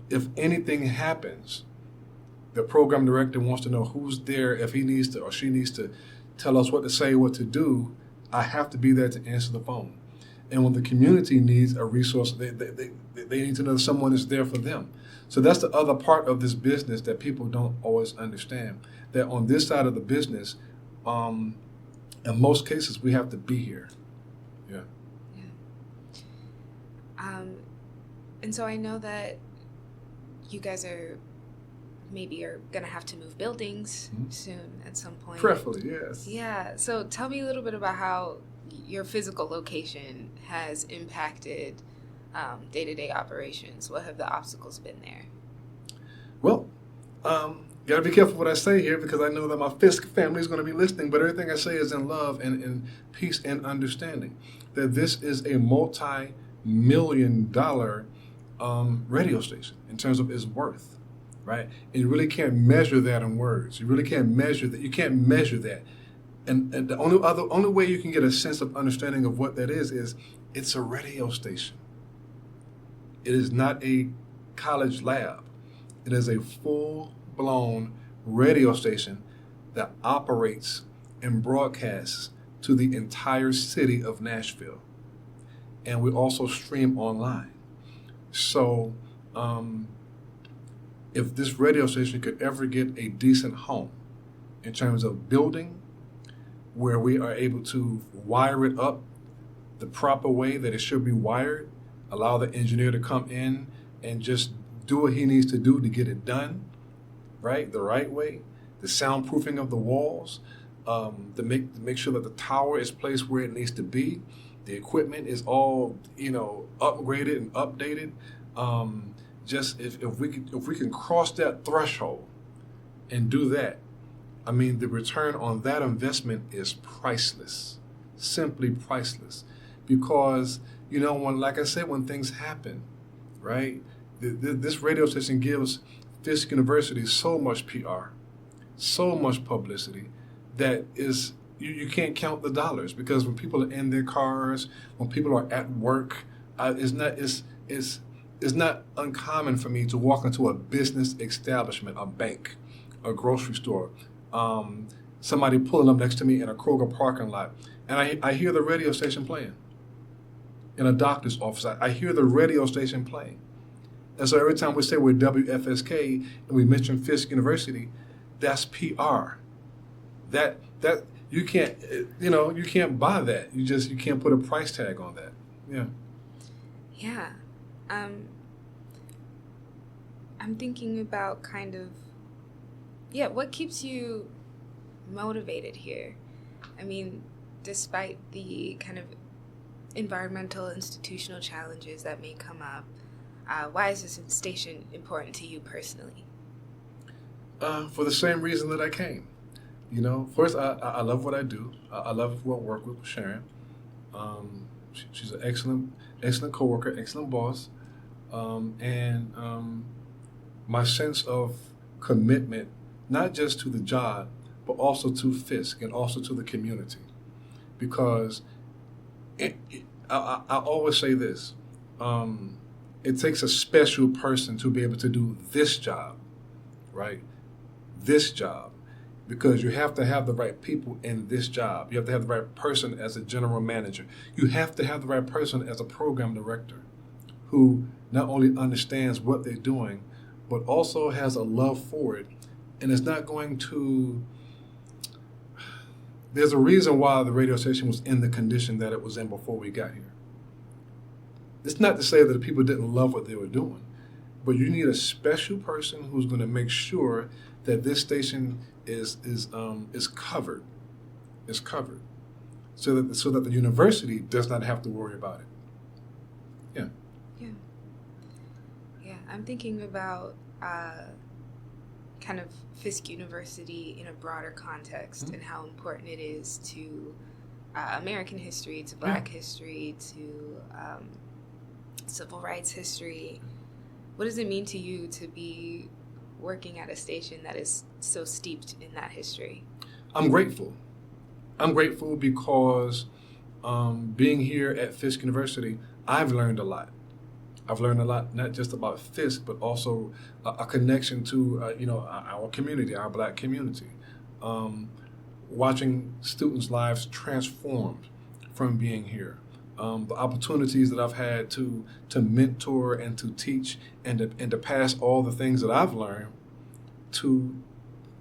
if anything happens, the program director wants to know who's there, if he needs to or she needs to tell us what to say, what to do. I have to be there to answer the phone. And when the community needs a resource, they need to know someone is there for them. So that's the other part of this business that people don't always understand, that on this side of the business, in most cases, we have to be here. Yeah. And so I know that you guys are maybe are going to have to move buildings soon at some point. Preferably, yes. Yeah. So tell me a little bit about how your physical location has impacted day-to-day operations. What have the obstacles been there? Well, got to be careful what I say here because I know that my Fisk family is going to be listening, but everything I say is in love and in peace and understanding. That this is a multi-million-dollar radio station in terms of its worth, right? And you really can't measure that in words. You really can't measure that. You can't measure that. And the only way you can get a sense of understanding of what that is it's a radio station. It is not a college lab. It is a full-blown radio station that operates and broadcasts to the entire city of Nashville. And we also stream online. So if this radio station could ever get a decent home in terms of building, where we are able to wire it up the proper way that it should be wired, allow the engineer to come in and just do what he needs to do to get it done, right, the right way, the soundproofing of the walls, to make sure that the tower is placed where it needs to be, the equipment is all upgraded and updated. Just if we can cross that threshold and do that, I mean, the return on that investment is priceless, simply priceless, because when things happen, right? This radio station gives Fisk University so much PR, so much publicity that is you can't count the dollars, because when people are in their cars, when people are at work, it's not uncommon for me to walk into a business establishment, a bank, a grocery store, somebody pulling up next to me in a Kroger parking lot, and I hear the radio station playing. In a doctor's office, I hear the radio station playing. And so every time we say we're WFSK and we mention Fisk University, that's PR. That you can't buy that. You can't put a price tag on that. Yeah. Yeah. I'm thinking about what keeps you motivated here? I mean, despite the kind of environmental, institutional challenges that may come up, why is this station important to you personally? For the same reason that I came. First, I love what I do. I love work with Sharon. She's an excellent coworker, excellent boss. And my sense of commitment, not just to the job, but also to Fisk and also to the community. Because I always say this, it takes a special person to be able to do this job, right? This job. Because you have to have the right people in this job. You have to have the right person as a general manager. You have to have the right person as a program director who not only understands what they're doing, but also has a love for it and is not going to... There's a reason why the radio station was in the condition that it was in before we got here. It's not to say that the people didn't love what they were doing, but you need a special person who's going to make sure that this station is covered, so that the university does not have to worry about it. Yeah. I'm thinking about kind of Fisk University in a broader context, and how important it is to American history, to Black history, to civil rights history. What does it mean to you to be working at a station that is so steeped in that history? I'm grateful. I'm grateful because being here at Fisk University, I've learned a lot. I've learned a lot, not just about Fisk, but also a connection to our community, our Black community. Watching students' lives transformed from being here. The opportunities that I've had to mentor and to teach and to pass all the things that I've learned to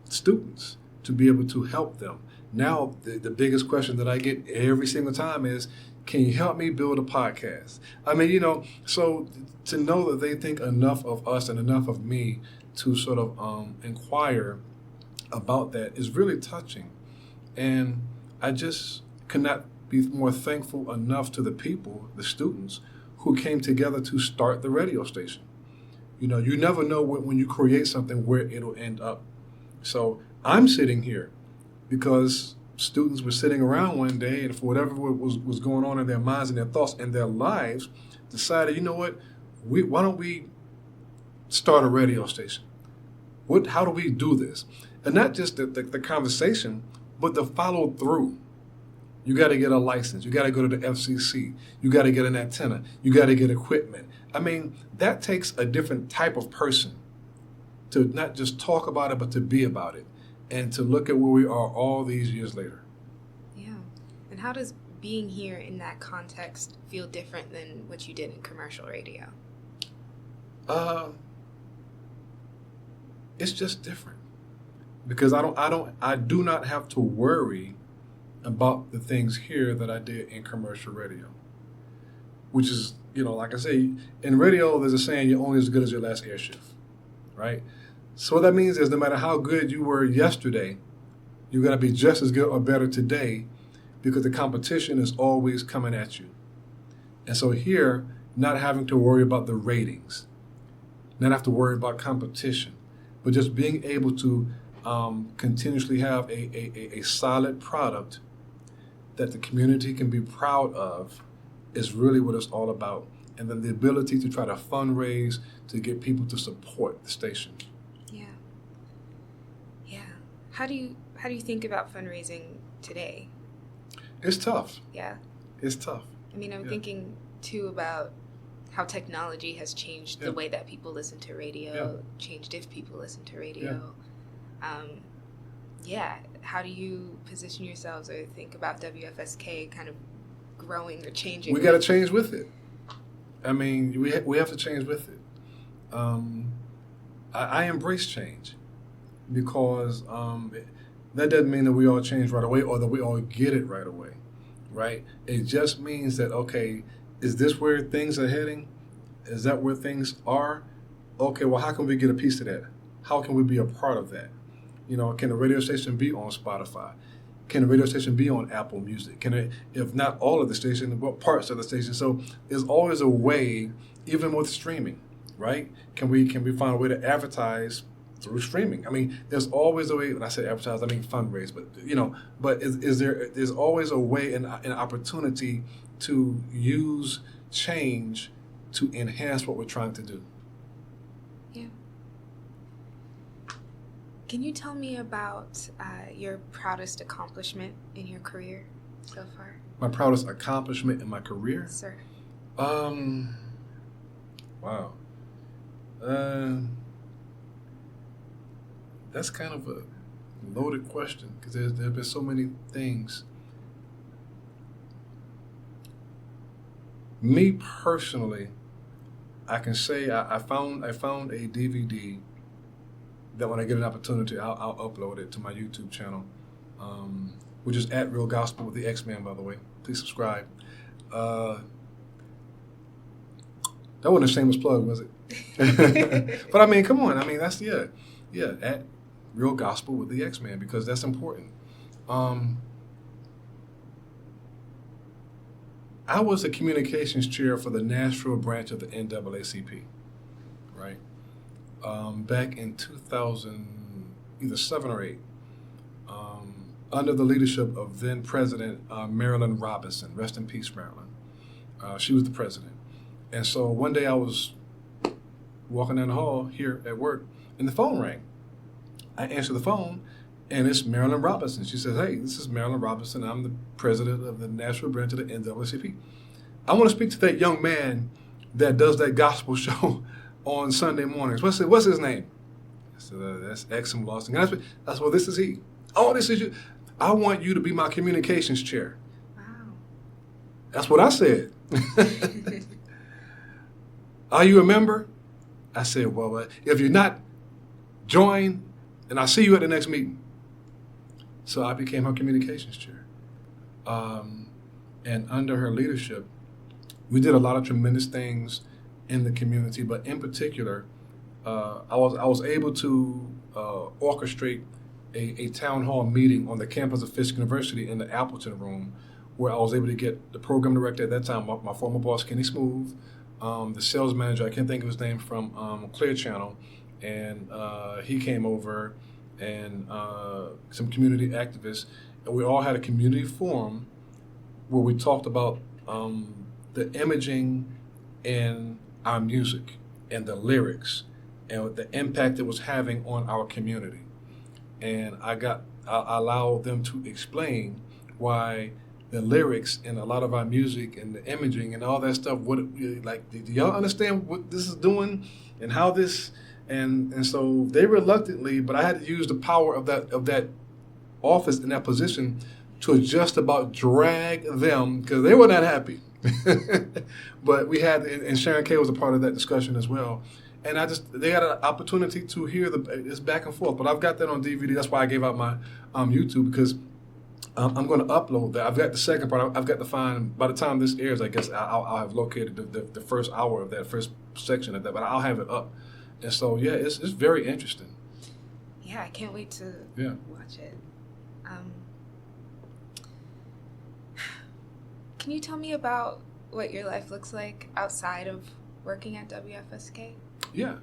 students, to be able to help them. Now, the biggest question that I get every single time is, Can you help me build a podcast? I mean, so to know that they think enough of us and enough of me to sort of inquire about that is really touching. And I just cannot be more thankful enough to the people, the students, who came together to start the radio station. You never know when you create something where it'll end up. So I'm sitting here because students were sitting around one day and for whatever was going on in their minds and their thoughts and their lives, decided, you know what, why don't we start a radio station? How do we do this? And not just the conversation, but the follow through. You got to get a license. You got to go to the FCC. You got to get an antenna. You got to get equipment. I mean, that takes a different type of person to not just talk about it, but to be about it and to look at where we are all these years later. Yeah. And how does being here in that context feel different than what you did in commercial radio? It's just different because I do not have to worry about the things here that I did in commercial radio, which is, like I say, in radio, there's a saying, you're only as good as your last air shift, right? So what that means is no matter how good you were yesterday, you got to be just as good or better today because the competition is always coming at you. And so here, not having to worry about the ratings, not have to worry about competition, but just being able to continuously have a solid product that the community can be proud of is really what it's all about. And then the ability to try to fundraise to get people to support the station. Yeah. Yeah. How do you think about fundraising today? It's tough. Yeah. It's tough. I mean, I'm thinking too about how technology has changed the way that people listen to radio, changed if people listen to radio. How do you position yourselves or think about WFSK kind of growing or changing? We got to change with it. I mean, we have to change with it. I embrace change because that doesn't mean that we all change right away or that we all get it right away, right? It just means that, okay, is this where things are heading? Is that where things are? Okay, well, how can we get a piece of that? How can we be a part of that? Can the radio station be on Spotify? Can the radio station be on Apple Music? Can it, if not all of the station, what parts of the station? So there's always a way, even with streaming, right? Can we find a way to advertise through streaming? I mean, there's always a way. When I say advertise, I mean fundraise. But there's always a way and an opportunity to use change to enhance what we're trying to do. Yeah. Can you tell me about your proudest accomplishment in your career so far? My proudest accomplishment in my career? Sir. Wow. That's kind of a loaded question because there have been so many things. Me personally, I can say I found a DVD that when I get an opportunity, I'll upload it to my YouTube channel, which is at Real Gospel with the X-Man, by the way. Please subscribe. That wasn't a shameless plug, was it? But I mean, come on. I mean, that's, at Real Gospel with the X-Man because that's important. I was the communications chair for the Nashville branch of the NAACP, right? Back in 2007 or 8, under the leadership of then President Marilyn Robinson, rest in peace, Marilyn. She was the president. And so one day I was walking down the hall here at work, and the phone rang. I answered the phone, and it's Marilyn Robinson. She says, "Hey, this is Marilyn Robinson. I'm the president of the Nashville branch of the NAACP. I want to speak to that young man that does that gospel show on Sunday mornings. What's his name?" I said, "That's Xuam Lawson." I said, "Well, this is he. Oh, this is you. I want you to be my communications chair." Wow. That's what I said. "Are you a member?" I said, "Well, if you're not, join, and I'll see you at the next meeting." So I became her communications chair. And under her leadership, we did a lot of tremendous things in the community, but in particular, I was able to orchestrate a town hall meeting on the campus of Fisk University in the Appleton room, where I was able to get the program director at that time, my former boss, Kenny Smooth, the sales manager, I can't think of his name, from Clear Channel, and he came over, and some community activists, and we all had a community forum where we talked about the imaging in our music and the lyrics and the impact it was having on our community. And I allowed them to explain why the lyrics and a lot of our music and the imaging and all that stuff, do y'all understand what this is doing and how this, and so they reluctantly, but I had to use the power of that office in that position to just about drag them, because they were not happy. But we had, and Sharon Kay was a part of that discussion as well. And they had an opportunity to hear this back and forth. But I've got that on DVD. That's why I gave out my YouTube, because I'm going to upload that. I've got the second part. I've got to find, by the time this airs, I guess I'll have located the first hour of that first section of that. But I'll have it up. And so, yeah, it's very interesting. Yeah, I can't wait to watch it. Can you tell me about what your life looks like outside of working at WFSK? Yeah.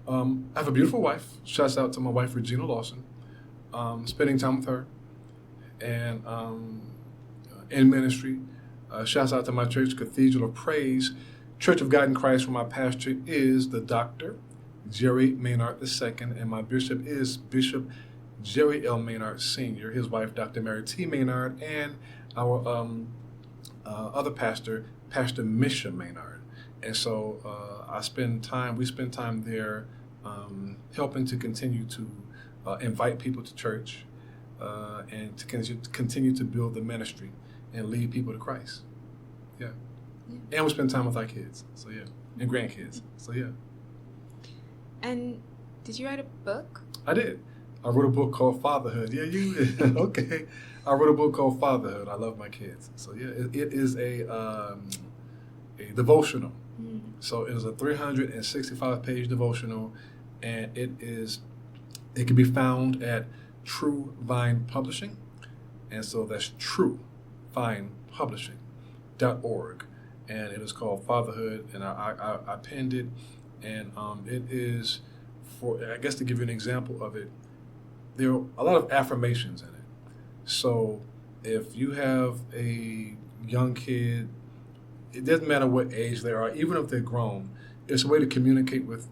I have a beautiful wife. Shouts out to my wife, Regina Lawson. Spending time with her. And in ministry. Shouts out to my church, Cathedral of Praise, Church of God in Christ, where my pastor is the Dr. Jerry Maynard II, and my bishop is Bishop Jerry L. Maynard Sr., his wife, Dr. Mary T. Maynard, and our other pastor, Pastor Misha Maynard. And so we spend time there helping to continue to invite people to church and to continue to build the ministry and lead people to Christ. Yeah. And we spend time with our kids. So, yeah. And grandkids. So, yeah. And did you write a book? I did. I wrote a book called Fatherhood. Yeah, you did. Okay. I wrote a book called Fatherhood. I Love My Kids. So, yeah, it is a devotional. Mm. So it is a 365-page devotional, and it can be found at True Vine Publishing. And so that's truevinepublishing.org. And it is called Fatherhood, and I penned it, and it is I guess to give you an example of it, there are a lot of affirmations in it. So if you have a young kid, it doesn't matter what age they are, even if they're grown, it's a way to communicate with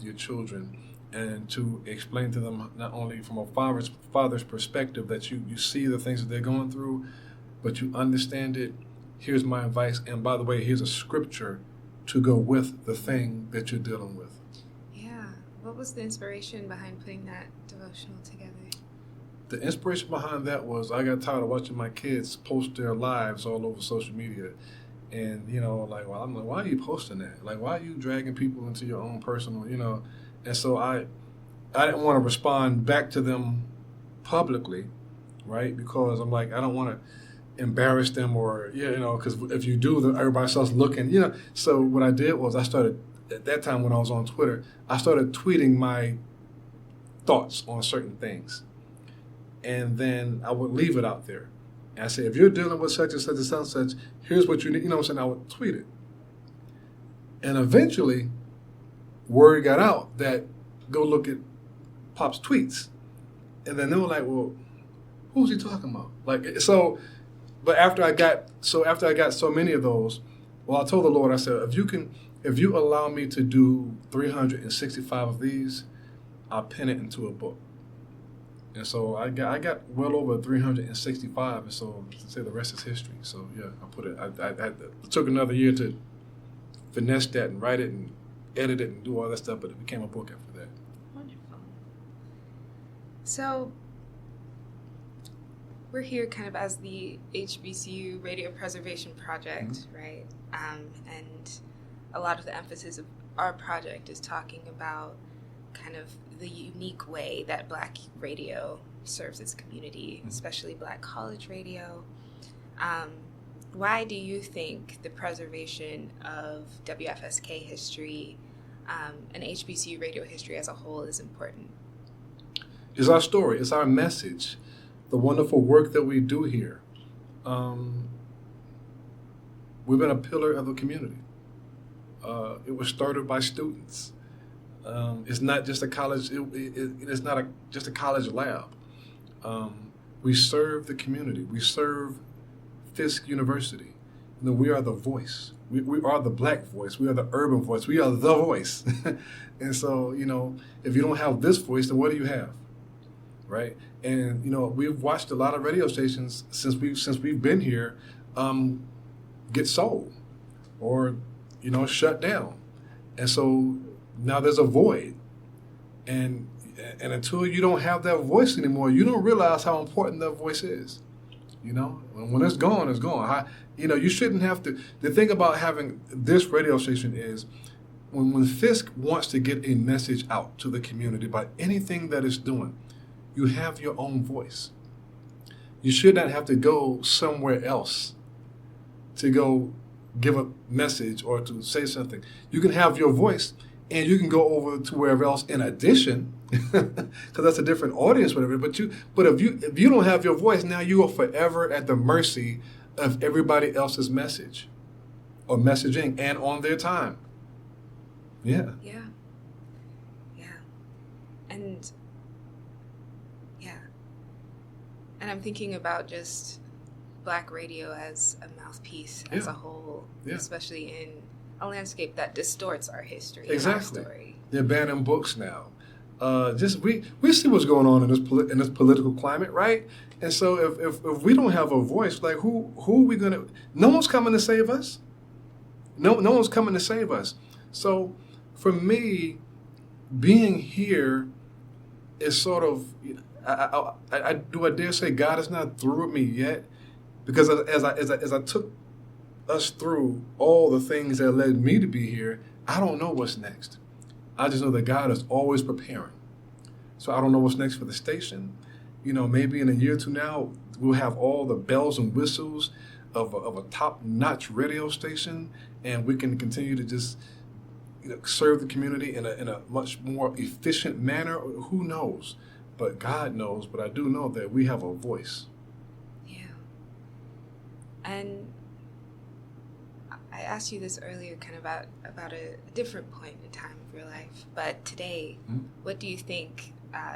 your children and to explain to them not only from a father's perspective that you see the things that they're going through, but you understand it. Here's my advice, and by the way, here's a scripture to go with the thing that you're dealing with. Yeah. What was the inspiration behind putting that devotional together? The inspiration behind that was I got tired of watching my kids post their lives all over social media. And, I'm like, why are you posting that? Like, why are you dragging people into your own personal, And so I didn't want to respond back to them publicly, right? Because I'm like, I don't want to embarrass them or, because if you do, everybody starts looking, So what I did was I started, at that time when I was on Twitter, I started tweeting my thoughts on certain things. And then I would leave it out there. And I say, if you're dealing with such and such and such and such, here's what you need. You know what I'm saying? I would tweet it. And eventually, word got out that go look at Pop's tweets. And then they were like, well, who's he talking about? Like, so, but after I got so many of those, well, I told the Lord, I said, if you allow me to do 365 of these, I'll pen it into a book. And so I got well over 365, and so to say the rest is history. So yeah, I put it. It took another year to finesse that and write it and edit it and do all that stuff, but it became a book after that. Wonderful. So we're here kind of as the HBCU Radio Preservation Project, mm-hmm. right? And a lot of the emphasis of our project is talking about kind of the unique way that Black radio serves its community, especially Black college radio. why do you think the preservation of WFSK history and HBCU radio history as a whole is important? It's our story. It's our message. The wonderful work that we do here. We've been a pillar of the community. It was started by students. It's not just a college. It's not just a college lab. We serve the community. We serve Fisk University. We are the voice. We are the Black voice. We are the urban voice. We are the voice. And so, if you don't have this voice, then what do you have? Right? And, we've watched a lot of radio stations since we've been here get sold or, shut down. And so now there's a void. And until you don't have that voice anymore, you don't realize how important that voice is. When it's gone, it's gone. You shouldn't have to. The thing about having this radio station is when Fisk wants to get a message out to the community about anything that it's doing, you have your own voice. You should not have to go somewhere else to go give a message or to say something. You can have your voice and you can go over to wherever else in addition, because that's a different audience, whatever. But if you don't have your voice, now you are forever at the mercy of everybody else's message or messaging and on their time. Yeah. Yeah. Yeah. And I'm thinking about just Black radio as a mouthpiece as a whole, especially in a landscape that distorts our history. Exactly. And our story. They're banning books now. We see what's going on in this political climate, right? And so if we don't have a voice, like who are we gonna? No one's coming to save us. No one's coming to save us. So for me, being here is sort of, I dare say God is not through with me yet, because as I took us through all the things that led me to be here, I don't know what's next. I just know that God is always preparing. So I don't know what's next for the station. Maybe in a year or two now, we'll have all the bells and whistles of a top-notch radio station, and we can continue to just serve the community in a much more efficient manner. Who knows? But God knows. But I do know that we have a voice. Yeah. And I asked you this earlier, kind of about a different point in time of your life. But today, what do you think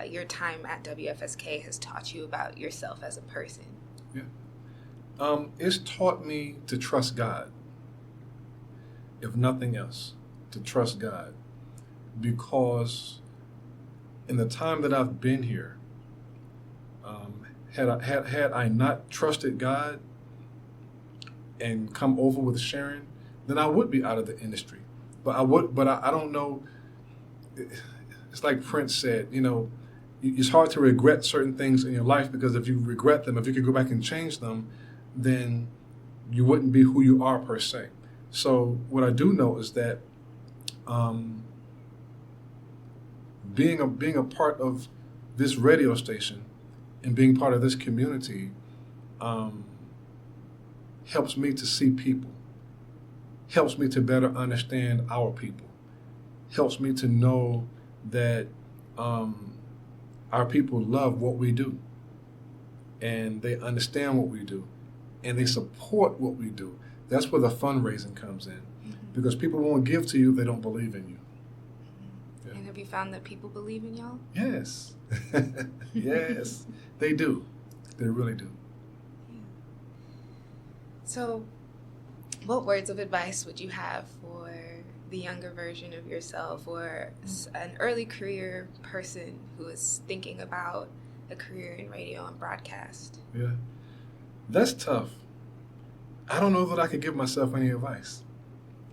your time at WFSK has taught you about yourself as a person? Yeah. It's taught me to trust God, if nothing else, to trust God. Because in the time that I've been here, had I not trusted God and come over with sharing, then I would be out of the industry. But I don't know. It's like Prince said, it's hard to regret certain things in your life, because if you regret them, if you could go back and change them, then you wouldn't be who you are per se. So what I do know is that being a part of this radio station and being part of this community helps me to see people, helps me to better understand our people, helps me to know that our people love what we do, and they understand what we do, and they support what we do. That's where the fundraising comes in, because people won't give to you if they don't believe in you. Yeah. And have you found that people believe in y'all? Yes. Yes, they do. They really do. Yeah. So, what words of advice would you have for the younger version of yourself, or an early career person who is thinking about a career in radio and broadcast? Yeah, that's tough. I don't know that I could give myself any advice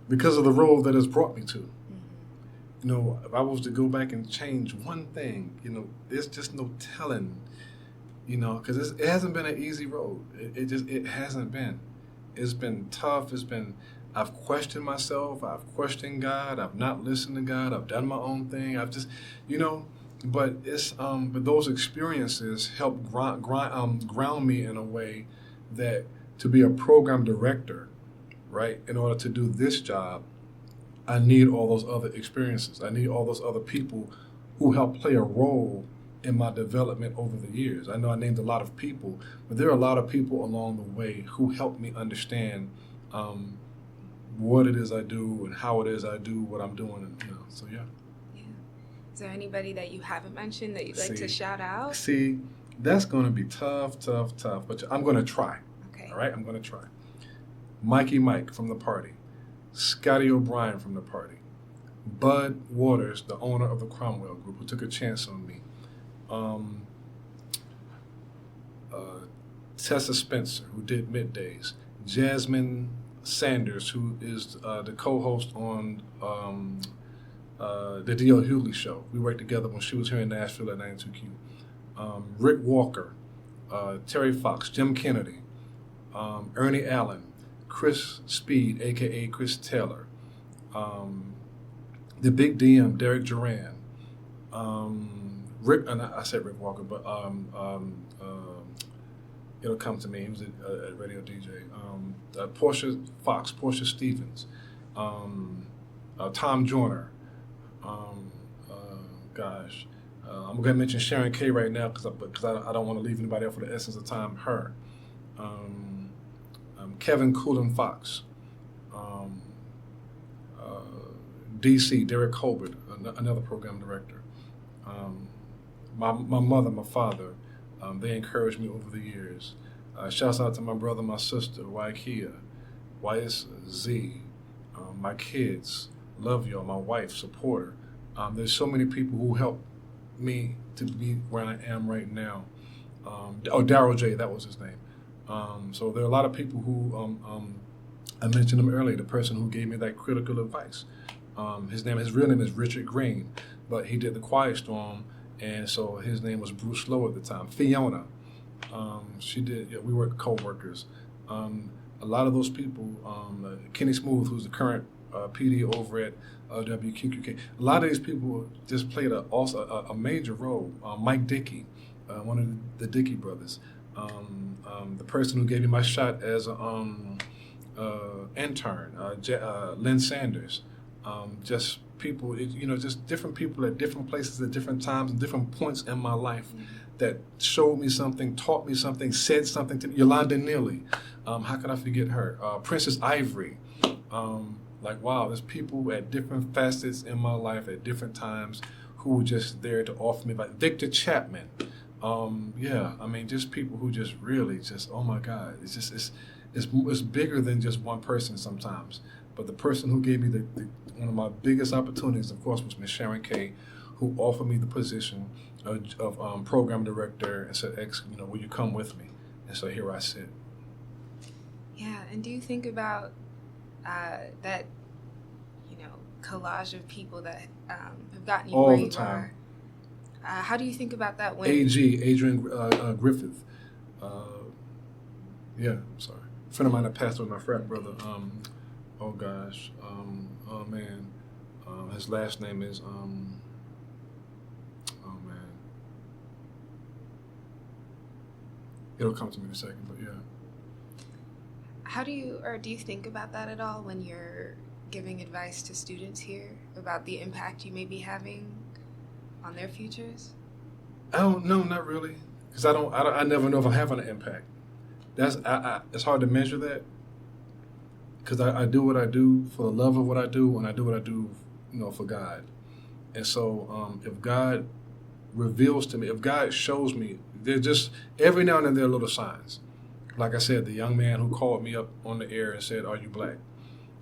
because of the role that it's brought me to. If I was to go back and change one thing, there's just no telling, because it hasn't been an easy road. It hasn't been. It's been tough. I've questioned myself. I've questioned God. I've not listened to God. I've done my own thing. I've just, but it's, but those experiences help ground me in a way that to be a program director, right, in order to do this job, I need all those other experiences. I need all those other people who help play a role in my development over the years. I know I named a lot of people, but there are a lot of people along the way who helped me understand what it is I do and how it is I do what I'm doing, and so yeah. Is there anybody that you haven't mentioned that you'd like to shout out? See, that's going to be tough, but I'm going to try. Okay. All right, I'm going to try. Mikey Mike from the party, Scotty O'Brien from the party, Bud Waters, the owner of the Cromwell Group, who took a chance on me, Tessa Spencer, who did Middays, Jasmine Sanders, who is the co-host on the D.L. Hughley show. We worked together when she was here in Nashville at 92Q. Rick Walker, Terry Fox, Jim Kennedy, Ernie Allen, Chris Speed, a.k.a. Chris Taylor, the Big DM, Derek Duran, I said Rick Walker, but it'll come to me. He was a radio DJ. Portia Fox, Portia Stevens, Tom Joyner. I'm going to mention Sharon Kay right now because I don't want to leave anybody out for the essence of time. Her. Kevin Coolin Fox. DC, Derek Colbert, another program director. My mother, my father, they encouraged me over the years. Shouts out to my brother, my sister, Waikia, YSZ, my kids, love y'all, my wife, supporter. There's so many people who helped me to be where I am right now. Daryl J, that was his name. So there are a lot of people who, I mentioned him earlier, the person who gave me that critical advice. His real name is Richard Green, but he did the Quiet Storm, and so his name was Bruce Lowe at the time. Fiona, we were co-workers. A lot of those people, Kenny Smooth, who's the current PD over at WQQK, a lot of these people just played a major role. Mike Dickey, one of the Dickey brothers, the person who gave me my shot as an intern, Lynn Sanders, just people, just different people at different places at different times and different points in my life that showed me something, taught me something, said something to me. Yolanda Neely, how can I forget her? Princess Ivory. Wow, there's people at different facets in my life at different times who were just there to offer me advice. Victor Chapman. Just people who just really oh my God, it's bigger than just one person sometimes. But the person who gave me one of my biggest opportunities, of course, was Miss Sharon Kay, who offered me the position of program director and said, "X, will you come with me?" And so here I sit. Yeah, and do you think about that, collage of people that have gotten you all where the you time. are? How do you think about that when Adrian Griffith. I'm sorry. A friend of mine that passed away, my frat brother. His last name is it'll come to me in a second, but yeah. How do you think about that at all when you're giving advice to students here about the impact you may be having on their futures? No, not really, because I never know if I'm having an impact. It's hard to measure that, because I do what I do for the love of what I do, and I do what I do, for God. And so if God reveals to me, if God shows me, there's just every now and then there are little signs. Like I said, the young man who called me up on the air and said, "Are you black?"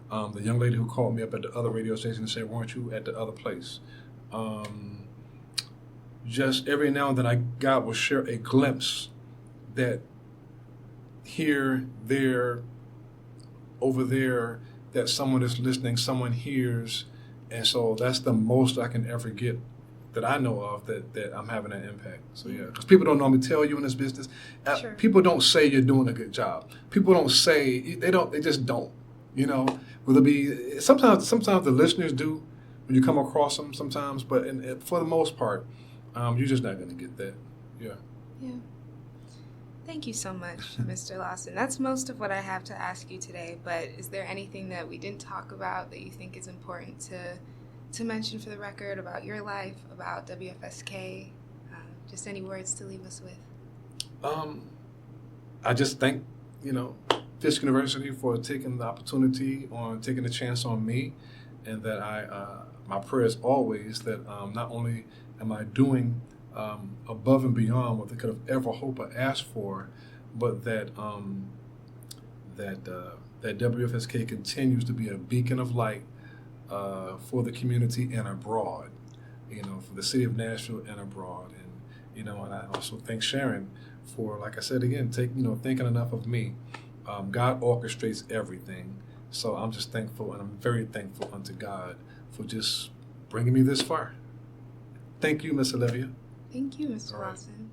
The young lady who called me up at the other radio station and said, "Weren't you at the other place?" Just every now and then God will share a glimpse that here, there, over there, that someone is listening, someone hears. And so that's the most I can ever get that I know of that I'm having an impact. So yeah, because people don't normally tell you in this business. Sure. People don't say you're doing a good job. People don't say, they just don't. Whether it be, sometimes the listeners do when you come across them sometimes, but for the most part, you're just not going to get that. Yeah. Yeah. Thank you so much, Mr. Lawson. That's most of what I have to ask you today, but is there anything that we didn't talk about that you think is important to mention for the record about your life, about WFSK? Just any words to leave us with? I just thank, Fisk University for taking the opportunity on taking the chance on me, and that my prayer is always that not only am I doing above and beyond what they could have ever hoped or asked for, but that that WFSK continues to be a beacon of light for the community and abroad, for the city of Nashville and abroad. And I also thank Sharon for, like I said again, thinking enough of me. God orchestrates everything, so I'm just thankful, and I'm very thankful unto God for just bringing me this far. Thank you, Miss Olivia. Thank you, Mr. Lawson.